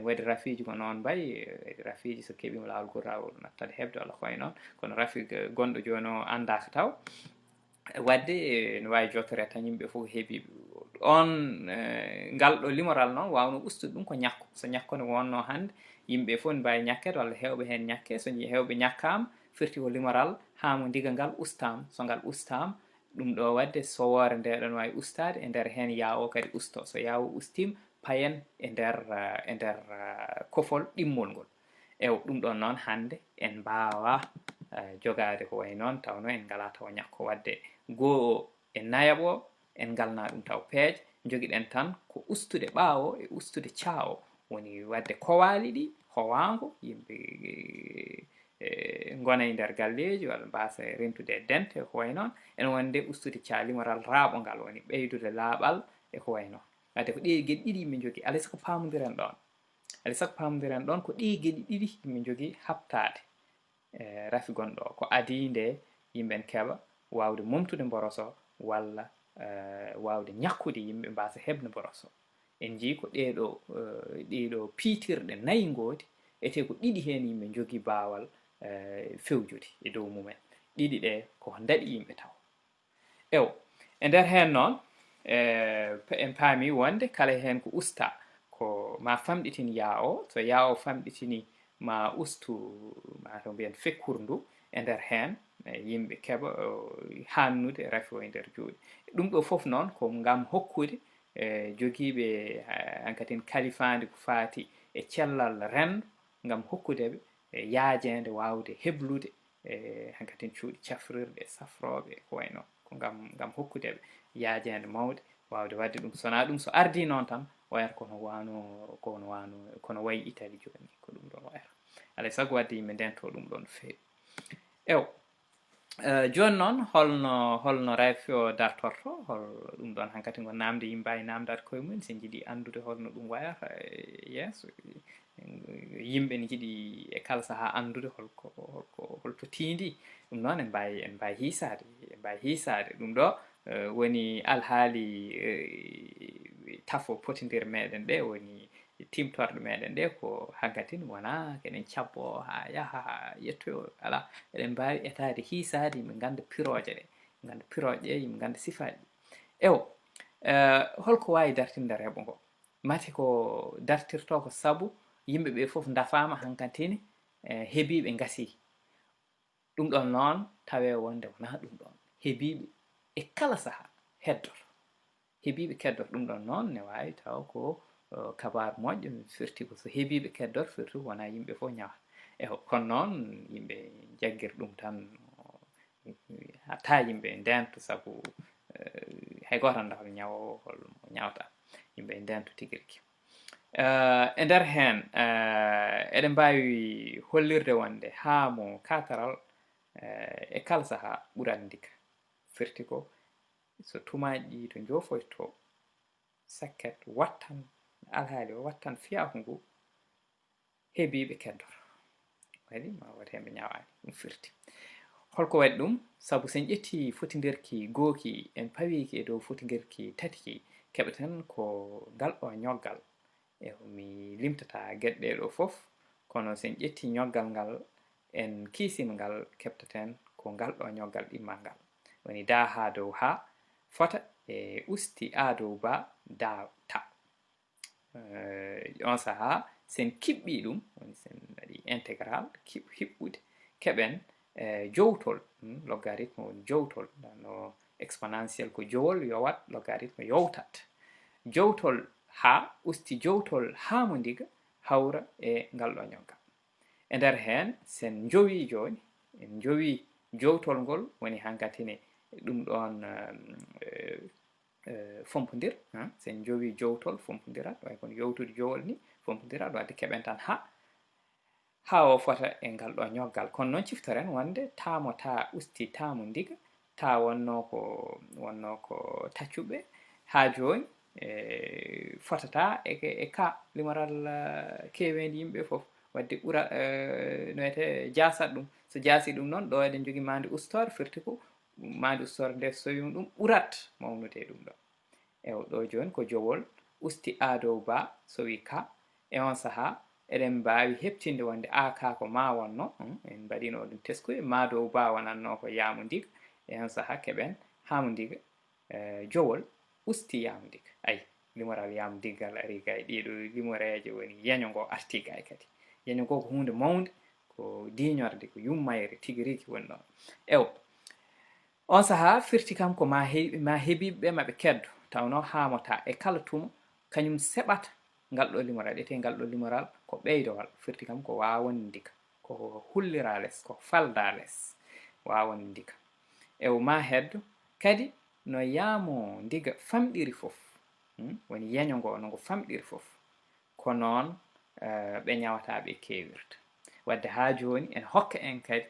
waɗi rafiiji ko noon mbayi waɗi rafiiji so keeɓima laawol gotawol nattata hebde walla koye noon kono rafi gonɗo joni o andaka taw wadde ne wawi jottore tan yimɓe fof ko heebiɓe on ngal ɗo limoral noon wawno ustude ɗum ko ñakko so ñakko ne wonno hande yimɓe fof ne mbawi ñakkede walla hewɓe hen ñakke so hewɓe ñakkama firti ko limoral haamo ndiga ngal ustama so ngal ustama ɗum ɗo wadde sowore nde ɗon wawi ustade e nder hen yaawo kadi usto so yaawo ustima payen e nder kofol ɗimmol ngol ewo ɗum ɗon noon hande en mbawa jogade ko wayi noon tawno en ngala taw ñakko wadde goo e nayaɓo en galna ɗum taw peeje joguiɗen tan ko ustude ɓaawo e ustude caawo woni wadde kowaali ɗi howango yimɓe gona e nder galleji walla mbasa rentude e dente ko wayi noon ene wonde ustude limoral raaɓo ngal woni ɓeydude laaɓal e ko wayi noon wadde ko ɗi gueɗe ɗiɗi yimɓe jogui alay saago pamodiren ɗon alay saago pamodiren ɗon ko ɗi gueɗe ɗiɗi yimɓe jogui habtade rafi gonɗo o ko adinde yimɓe keeɓa wawde momtude mboroso walla wawde ñakkude yimɓe mbasa hebde mboroso en jii ko ɗiɗo piitirɗe nayi ngoodi ete ko ɗiɗi hen yimɓe jogui baawal fewjude e dow mumen ɗiɗi ɗe ko daɗi yimɓe taw ewo e nder hen noon en paami wonde kala hen ko usta ko ma famɗitin yaa'o so yaa'o famɗitini ma ustu ma to mbiyen fekkurdu e nder heen yimɓe keɓa hannude rafi o e nder juuɗe ɗum ɗo fof noon ko ngam hokkude jogiiɓe hankatin kalifande ko faati e cellal renndo ngam hokkudeɓe yaajende waawde heblude hankatin cuuɗi cafrirɗe safrooɓe ko way noon ko ngam hokkudeɓe yaajende mawde waawde wadde ɗum sonaa ɗum so ardii noon tan wayata kono wayi Italie jooni ko ɗum ɗon wayata alay sago wadde yimɓe ndento ɗum ɗon feewi jooni noon holno rafi o dartorto ɗum ɗon hankkadi ngo namde yimɓe mbawi namdade koye mumen so jiiɗi anndude holno ɗum wayata yeeso yimɓe ne jiiɗi e kala sahaa anndude holto tiindi ɗum noon en mbawi hiisaade ɗum ɗo woni alhaali tafo potindir meɗen ɗe woni timtorɗe meɗen ɗe ko hankatin wona keɗen cabbo ha yaha ha yettoyo ala eɗen mbawi etade hiisade yimɓe ganda piroje ɗe ganda piroje ɗe yimɓe ganda sifaji holko wawi dartinde reɓo ngo mati ko dartirto ko saabu yimɓe ɓe foof dafama hankantine heebiɓe gasi ɗum ɗon noon tawe wonde wona ɗum ɗon heebiɓe e kala saaha heddoto heebiɓe keddoto ɗum ɗon noon ne wawi taw ko kabaru moƴƴo firti ko so heebiɓe keddoto firti wona yimɓe fof ñawata kono noon yimɓe jagguir ɗum tan hatta yimɓe ndento saabu hay goto anda hol ñawowo holmo ñawta yimɓe ndento tigui rigui e nder hen eɗen mbawi hollirde wonde ha mo kataral e kala saaha ɓuurat ndika firti ko so tumaji ɗi to jofoyto sakket wattan alhaali o wattan fiyaku ngu heebiɓe keddoto waɗi ma wat hemɓe ñawani ɗum firti holko waɗi ɗum saabu sen ƴetti fotidirki gooki en pawiki e dow fotidirki tati ki keɓeten ko ngal ɗo ñoggal mi limtata gueɗe ɗe ɗo foof kono sen ƴetti ñoggal ngal en kiisima ngal keɓteten ko ngal ɗo ñoggal ɗimmal ngal woni da ha dow ha fota e usti a dow ba da ta on saha sen kiɓɓi ɗum woni sen waɗi intégral hiɓɓude keɓen jowtol logarithme woni jowtol no exponentiel ko jowol yowat logarithme yowtat jowtol ha usti jowtol ha mo ndiga hawra e ngal ɗo ñoggal e nder hen sen jowi joni en jowi jowtol ngol woni hankatine ɗum ɗon fompodir sen jowi jowtol fompodirat way kono yowtude jowol ni fompodirat wadde keɓen tan ha o fota e ngal ɗo ñoggal kono noon ciftoren wonde tamo ta usti tamo ndiga ta wonno ko taccuɓe ha joni fotata e ka limoral kewendi yimɓe foof wadde ɓura no wiyete jasat ɗum so jaasi ɗum noon ɗo eɗen jogui mande ustore firti ko mande ustore nde so tawima ɗum ɓurat mawnude ɗum ɗo ɗo joni ko jowol usti a dow ba so wi ka e on saaha eɗen mbawi heɓtinde wonde a ka ko ma wonno en mbaɗino ɗum teskude ma dow ba wonanno ko yamu ndiga e on saaha keɓen hamu ndiga jowol usti yamu ndiga ayi limoral yamu diggal ari gay ɗiɗo limoreje woni yeño ngo arti gay kadi yeño ngo ko hunde mawde ko diñorde ko yummayre tigui rigui woni ɗon on saaha firti kam ko ma heebiɓe maɓe keddo tawno hamota e kala tuma kañum seɓata ngal ɗo limoral ete ngal ɗo limoral ko ɓeydowal firti kam ko wawonde ndika ko hullira less ko falda less wawonde ndika ma heddo kadi no yaamo ndiga famɗiri foof woni yeño ngo no ngo famɗiri foof ko noon ɓe ñawataɓe kewirta wadde ha joni en hokka en kadi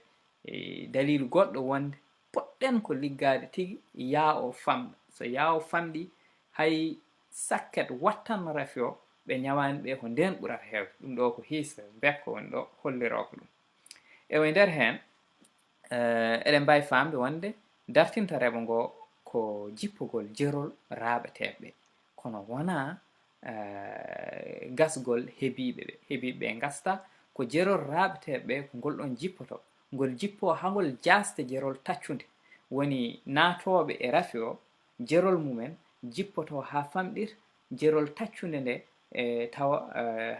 dalilu goɗɗo wonde poɗɗen ko liggade tigui yaa o famɗa so yaa o famɗi hay sakket wattan rafi o ɓe ñawani ɓe ko nden ɓurata hewde ɗum ɗo ko hiisa bekko woni ɗo holliroko ɗum e nder hen eɗen mbawi famde wonde dartinta reɓo ngo ko jippogol jerol raɓeteɓe kono wona gasgol heebiɓe gasta ko jerol raɓeteɓe ko ngol ɗon jippoto ngol jippo hangol jaste jerol taccude woni natoɓe e rafi o jerol mumen jippoto ha famɗir jerol taccude nde tawa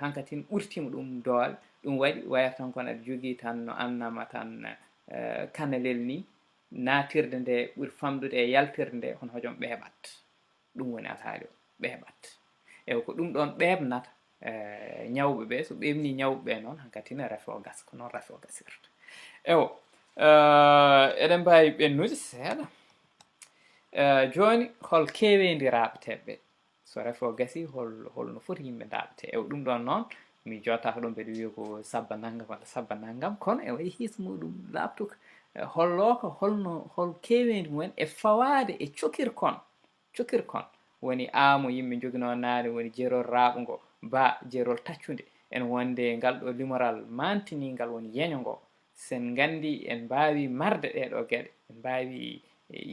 hankatin ɓurtima ɗum doole ɗum waɗi wayata tan kono aɗa jogii tan no annama tan kanalel ni natirde nde ɓuri famɗude e yaltirde nde hono hojom ɓeeɓat ɗum woni asaali o ɓeeɓat eyi ko ɗum ɗon ɓeebnata ñawɓe ɓe so ɓeebni ñawɓe ɓe noon hankatina rafi o gas ko noon rafi o gasirta ewo eɗen mbawi ɓennude seeɗa joni hol kewendi raɓeteɓe so rafi o gasi holno foti yimɓe daɓete ewo ɗum ɗon noon mi jottaka ɗon mbeɗa wiya ko sabba naggam walla sabba naggam kono e wayi hiis muɗum labtuka holloka hol kewendi mumen e fawade e cokirkon woni aamo yimɓe jogino naane woni jeerol raaɓo ngo ba jeerol taccude en wonde ngal ɗo limoral mantiningal woni yeño ngo sen gandi en mbawi marde ɗeɗo gueɗe en mbawi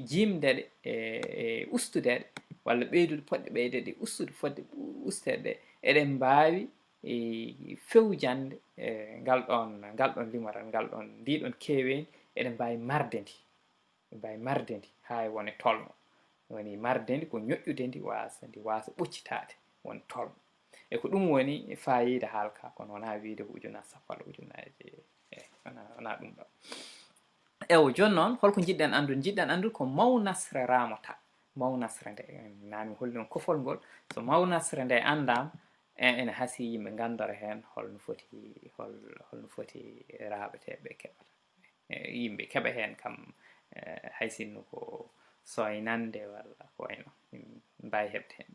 jimdeɗe e ustudeɗe walla ɓeydude poɗɗe ɓeydeɗe ustude fodde usteɗe ɗe eɗen mbawi fewjande ngal ɗon limoral ngal ɗon ndiɗon kewendi eɗen mbawi marde ndi ha wone tolno woni marde ndi ko ñoƴƴude ndi wasa ɓoccitade won tolno e ko ɗum woni fayida haalka kono wona wiide ko ujunaje sappo walla ujunaje wona ɗum ɗo ewo joni noon holko jiɗɗen andude ko mawnasre ramata mawnasre nde nani mi holli on kofol ngol so mawnasre nde andama ene haasi yimɓe gandora hen holno foti raɓeteɓe keɓata yimɓe keɓa hen kam hay sinno ko soynande walla ko wayno mbawi heɓde hen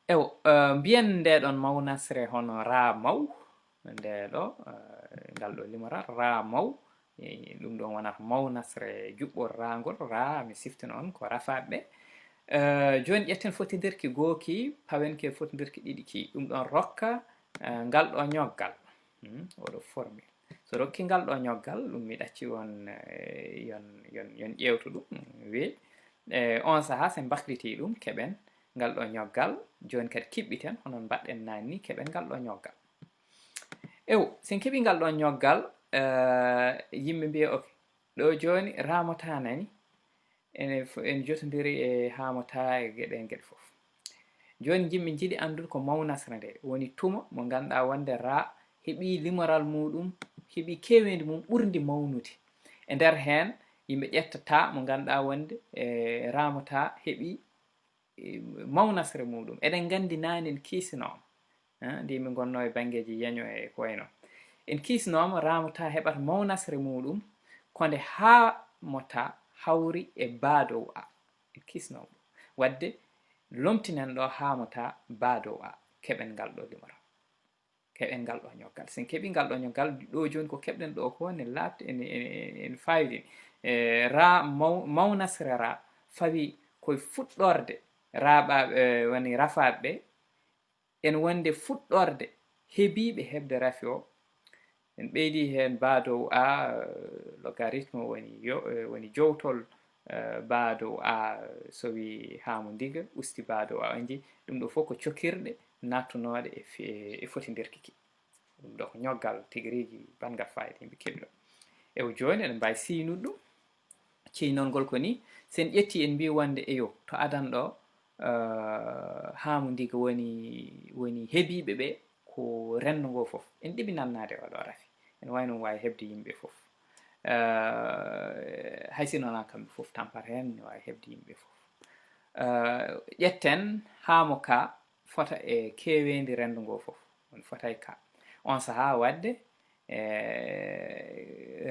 ewo mbiyen ndeɗon mawnasre hono ra maw ndeɗo ngal ɗo limoral ra maw ɗum ɗon wonata mawnasre juɓɓor rangol ra mi siftino on ko rafaɓe joni ƴetten fotidirki gooki pawenke fotidirki ɗiɗi ki ɗum ɗon rokka ngal ɗo ñoggal oɗo formule so rokki ngal ɗo ñoggal ɗum mi ɗacci on yon ƴewtu ɗum weeƴi on saaha sen bakliti ɗum keɓen ngal ɗo ñoggal joni kadi kiɓɓiten honon mbaɗɗen nani ni keɓen ngal ɗo ñoggal ewo sen keeɓi ngal ɗo ñoggal yimɓe mbiya ok ɗo joni ramata nani en jotodiri e hamata e gueɗe fof joni yimɓe jiiɗi andude ko mawnasre nde woni tuma mo ganduɗa wonde ra heeɓi limoral muɗum heeɓi kewendi mum ɓurdi mawnude e nder hen yimɓe ƴettata mo ganduɗa wonde ramata heeɓi mawnasre muɗum eɗen gandi nani en kiisinoma nde yimɓe gonno e banggueji yeño e ko wayno en kiisinoma ramata heɓata mawnasre muɗum konde hamota hawri e baadow a en kiisinoma ɗum wadde lomtinen ɗo hamata baadow a keɓen ngal ɗo limoral keɓen ngal ɗo ñoggal sen keeɓi ngal ɗo ñoggal ɗo joni ko keɓɗen ɗo ko ne labde en fawidi ra mawnasre ra fawi koye fuɗɗorde raɓaɓe woni rafaɓe en wonde fuɗɗorde heebiɓe heɓde rafi o en ɓeydi hen baadow a logarithme woni jowtol baadow a so wi haamu ndiga usti baadow a on jii ɗum ɗo fof ko cokirɗe nattunoɗe e fotidirkiki ɗum ɗo ko ñoggal tigui rigui bangal fayida yimɓe keeɓi ɗo ewo joni eɗen mbawi siinude ɗum ciynolngol ko ni sen ƴetti en mbi wonde eyo to adan ɗo haamu ndiga woni heebiɓe ɓe ko renndo ngo fof en ɗiɓi nannade oɗo rafi en wayno wawi heɓde yimɓe fof hay sinno noon kamɓe fof tampata hen ne wawi heɓde yimɓe fof ƴetten haamo ka fota e kewendi renndo ngo fof on fota e ka on saaha wadde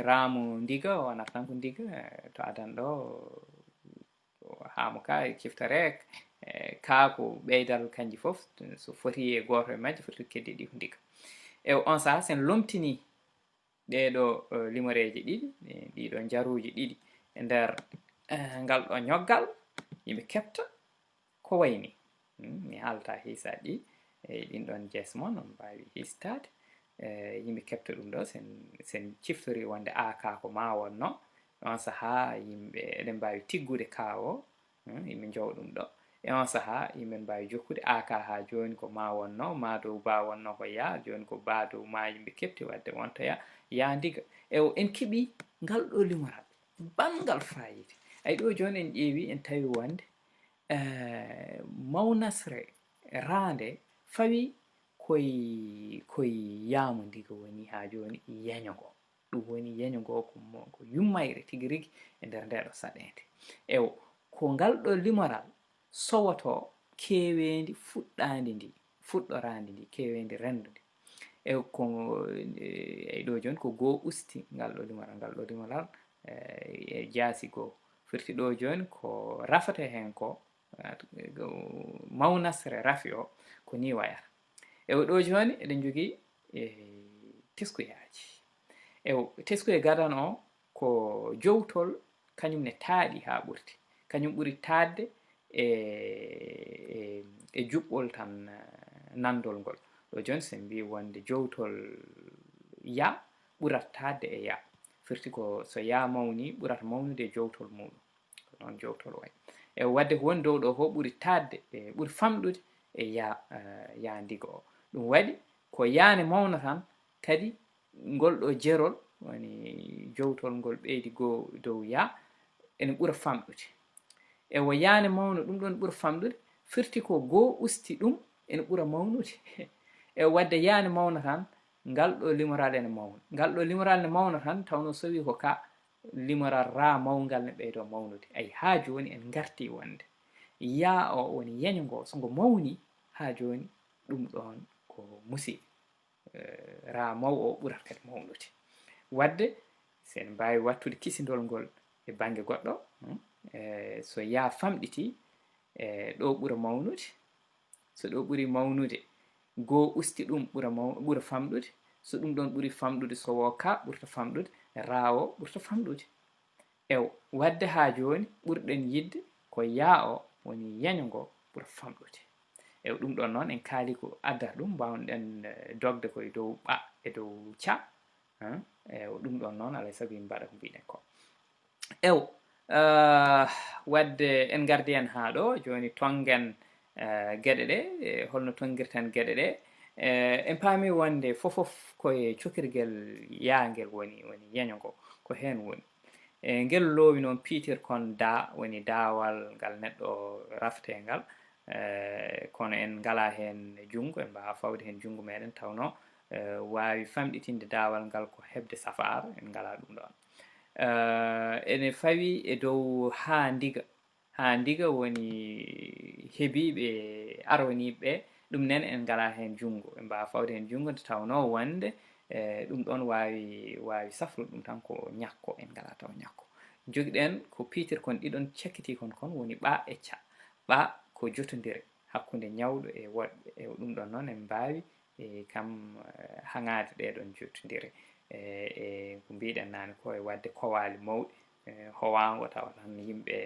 raamu ndiga wonata tan ko ndiga to adan ɗo haamo ka e ciftare ka ko ɓeydal kanji fof so foti e goto e majji foti keddi ɗi ko ndiga ewo on saaha sen lomtini ɗeɗo limoreji ɗiɗi ɗiɗo jaruji ɗiɗi e nder ngal ɗo ñoggal yimɓe kefta ko wayni mi haalata hiisaji ɗi e ɗin ɗon jees mon on mbawi histade yimɓe kefta ɗum ɗo sen ciftori wonde a ka ko ma wonno on saaha yimɓe eɗen mbawi tiggude ka o yimɓe jowa ɗum ɗo e on saaha yimɓe mbawi jokkude aka ha joni ko ma wonno ma dow ba wonno ko ya joni ko ba dow ma yimɓe kefti wadde wonta ya ndiga ewo en keeɓi ngal ɗo limoral bangal fayida ay ɗo joni en ƴeewi en tawi wonde mawnasre rande fawi koye yaamu ndiga woni ha joni yeño ngo. ɗum woni yeño ngo ko yummayre tigi rigi e nder ndeɗo saɗede. Ewo ko ngal ɗo limoral sowoto kewendi fuɗɗandi ndi, fuɗɗorandi ndi, kewendi rendude. Ewo ko ɗo joni ko goo usti ngal ɗo limoral e jaasi goo. Firti ɗo joni ko rafata hen ko mawnasre rafi o ko ni wayata. Ewo ɗo joni eɗen jogui teskuyaji. Ewo teskuye gadan o ko jowtol kañum ne taaɗi ha ɓurti, kañum ɓuri taadde e juɓɓol tan nandol ngol. ɗo joni sen mbi wonde jowtol ya ɓurat taadde e ya. Firti ko so ya mawni ɓurata mawnude e jowtol muɗum, ko noon jowtol wayi. E wadde ko woni dow ɗo fof ɓuri taadde ɓuri famɗude e ya ndiga o. ɗum waɗi ko yaane mawna tan kadi ngol ɗo jerol woni jowtol ngol ɓeydi goo dow ya ene ɓura famɗude. Ewo yaane mawna ɗum ɗon ɓura famɗude, firti ko goo usti ɗum ene ɓura mawnude. E wadde yaane mawna tan ngal ɗo limoral ene mawna, ngal ɗo limoral ne mawna tan tawno so wi ko ka limoral ra mawngal ne ɓeydo mawnude. Ay ha joni en garti wonde ya o woni yeño ngo so ngo mawni ha joni ɗum ɗon ko musiba. Ra maw o ɓurat kadi mawnude. Wadde sen mbawi wattude kisidol ngol e banggue goɗɗo, so ya famɗiti ɗo ɓura mawnude, so ɗo ɓuri mawnude goo usti ɗum ɓura famɗude, so ɗum ɗon ɓuri famɗude so wo ka ɓurta famɗude, ra o ɓurta famɗude. Ewo wadde ha joni ɓurɗen yidde ko ya o woni yeño ngo ɓura famɗude. Ewo ɗum ɗon noon en kaali ko addata ɗum mbawɗen dogde koye dow ɓa e dow ca. Ewo ɗum ɗon noon alay saago yimɓe mbaɗa ko mbiɗen ko. Ewo wadde en gardi hen ha ɗo joni tongen gueɗe ɗe holno tonguirten gueɗe ɗe. En paami wonde fofof koye cokirguel yaangel woni yeño ngo ko hen woni. Ngel loowi noon piitirkon woni daawal ngal neɗɗo rafte ngal, kono en ngala hen junngo, en mbawa fawde hen junngo meɗen tawno wawi famɗitinde daawal ngal ko hebde safar, en ngala ɗum ɗon. Ene fawi e dow ha ndiga woni heebiɓe arwaniɓe ɗum nen en ngala hen junngo, en mbawa fawde hen junngo nde tawno wonde ɗum ɗon wawi safrude ɗum tan ko ñakko, en ngala taw ñakko. Jogiɗen ko piitirkon ɗiɗon cakkitikon kon woni ɓa e ca. ɓa ko jotodire hakkude ñawɗo e woɗɓe. E ɗum ɗon noon en mbawi kam hangade ɗeɗon jotodire e ko mbiɗen nane ko e wadde kowali mawɗi howango tawa tan yimɓe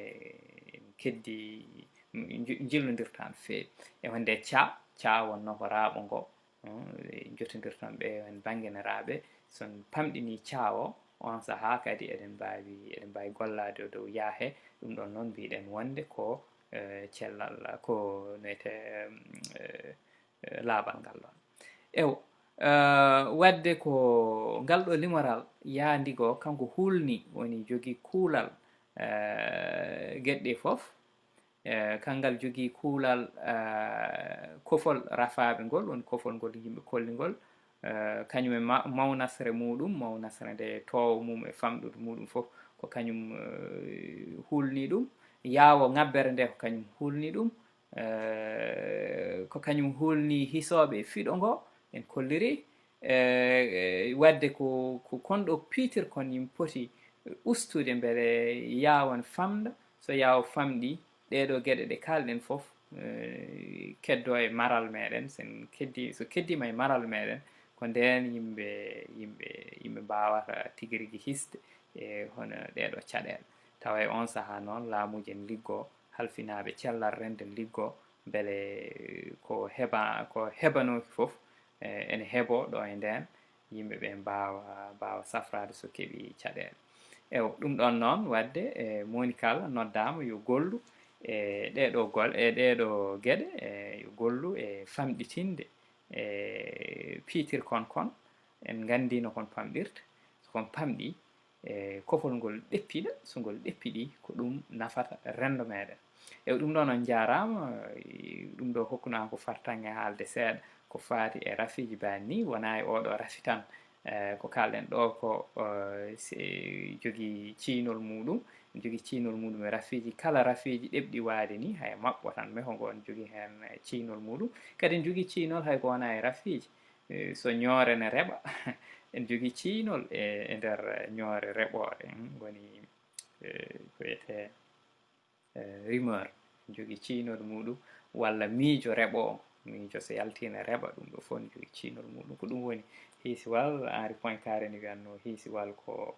keddi jillodirta no fewi. E wonde ca wonno ko raaɓo ngo jotodirton ɓe en bangguiniraɓe son pamɗini ca o on saaha kadi eɗen mbawi gollade dow yaahe. ɗum ɗon noon mbiɗen wonde ko cellal ko nete laaɓal ngal ɗon. Ewo wadde ko ngal ɗo limoral yaandigo kanko hulni woni jogui kuulal gueɗe ɗe foof. Kangal jogui kuulal kofol rafaɓe ngol woni kofol ngol yimɓe kolli ngol, kañum e mawnasre muɗum, mawnasre nde towo mum e famɗude muɗum foof ko kañum hulni ɗum. Yaawo ngabbere nde ko kañum hulni ɗum, ko kañum hulni hisoɓe e fiɗo ngo en kolliri. Wadde ko konɗo piitirkon yimɓe poti ustude beele yawon famɗa. So yawo famɗi ɗeɗo gueɗe ɗe kalɗen foof keddo e maral meɗen, sen keddi so keddima e maral meɗen ko nden yimɓe mbawata tigui rigui hisde e hono ɗeɗo caɗele. Tawa e on saaha noon laamuji en liggo, halfinaɓe cellal rende liggo beele ko heɓanoki foof ene heeɓo ɗo e nden yimɓeɓe mbawa safrade so keeɓi caɗele. Ewo ɗum ɗon noon wadde monikala noddama yo gollu e ɗeɗo gueɗe yo gollu e famɗitinde piitirkon kon en gandino kon famɗirta. Sokon pamɗi kofol ngol ɗeppiɗa, so ngol ɗeppiɗi ko ɗum nafata rendo meɗen. E ɗum ɗon on jarama ɗum ɗo hokkuna ko fartange haalde seeɗa ko faati e rafiiji banni wona e oɗo rafi tan ko kalɗen ɗo ko jogii ciinol muɗum jogii ciinol muɗum e rafiiji kala rafiiji ɗeɓɗi waade ni hay maɓɓo tan meho ngo ne jogii heen ciinol muɗum kadi en jogii ciinol hay ko wona e rafiiji so ñoore ne reɓa en jogii ciinol e nder ñoore reɓoore woni ko wiyete rumeur en jogii ciinol muɗum walla miijo reɓo miijo so yaltiino reɓa ɗum ɗo fof ne jogii ciinol muɗum ko ɗum woni hiisiwal Henri Poincaré ni wiyanno hiisiwal ko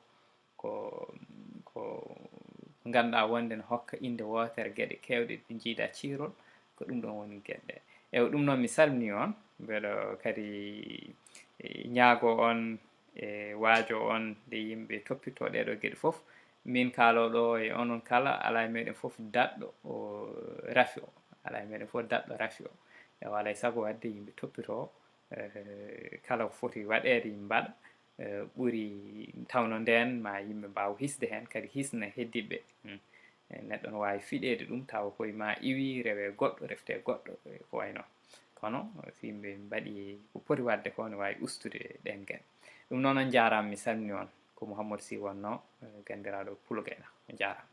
ngannduɗaa wonde ne hokka innde wootere geɗe keewɗe ɗe njiiɗa ciirol ko ɗum ɗon woni geɗe e ɗum noon mi salmini on mbeɗo kadi ñaago on e waajo on nde yimɓe toppitoo ɗeɗo geɗe fof min kaalooɗo e onon kala alaa e meɗen fof daɗɗo o rafi o alaa e meɗen fof daɗɗo rafi o e alaa e sago wadde yimɓe toppitoo kala ko foti waɗeede yimɓe mbaɗa ɓuri tawno ndeen ma yimɓe mbaawa hisde heen kadi hisna heddiɓe neɗɗo no waawi fiɗeede ɗum tawa koye ma iwii rewe goɗɗo reftee goɗɗo ko wayi noon kono so yimɓe mbaɗi ko poti waɗde ko ne waawi ustude ɗen geɗe ɗum noon on jaaraama mi salmini on ko Muhammadu Sy wonnoo ganndiraaɗo Pulo Gaynako on jaaraama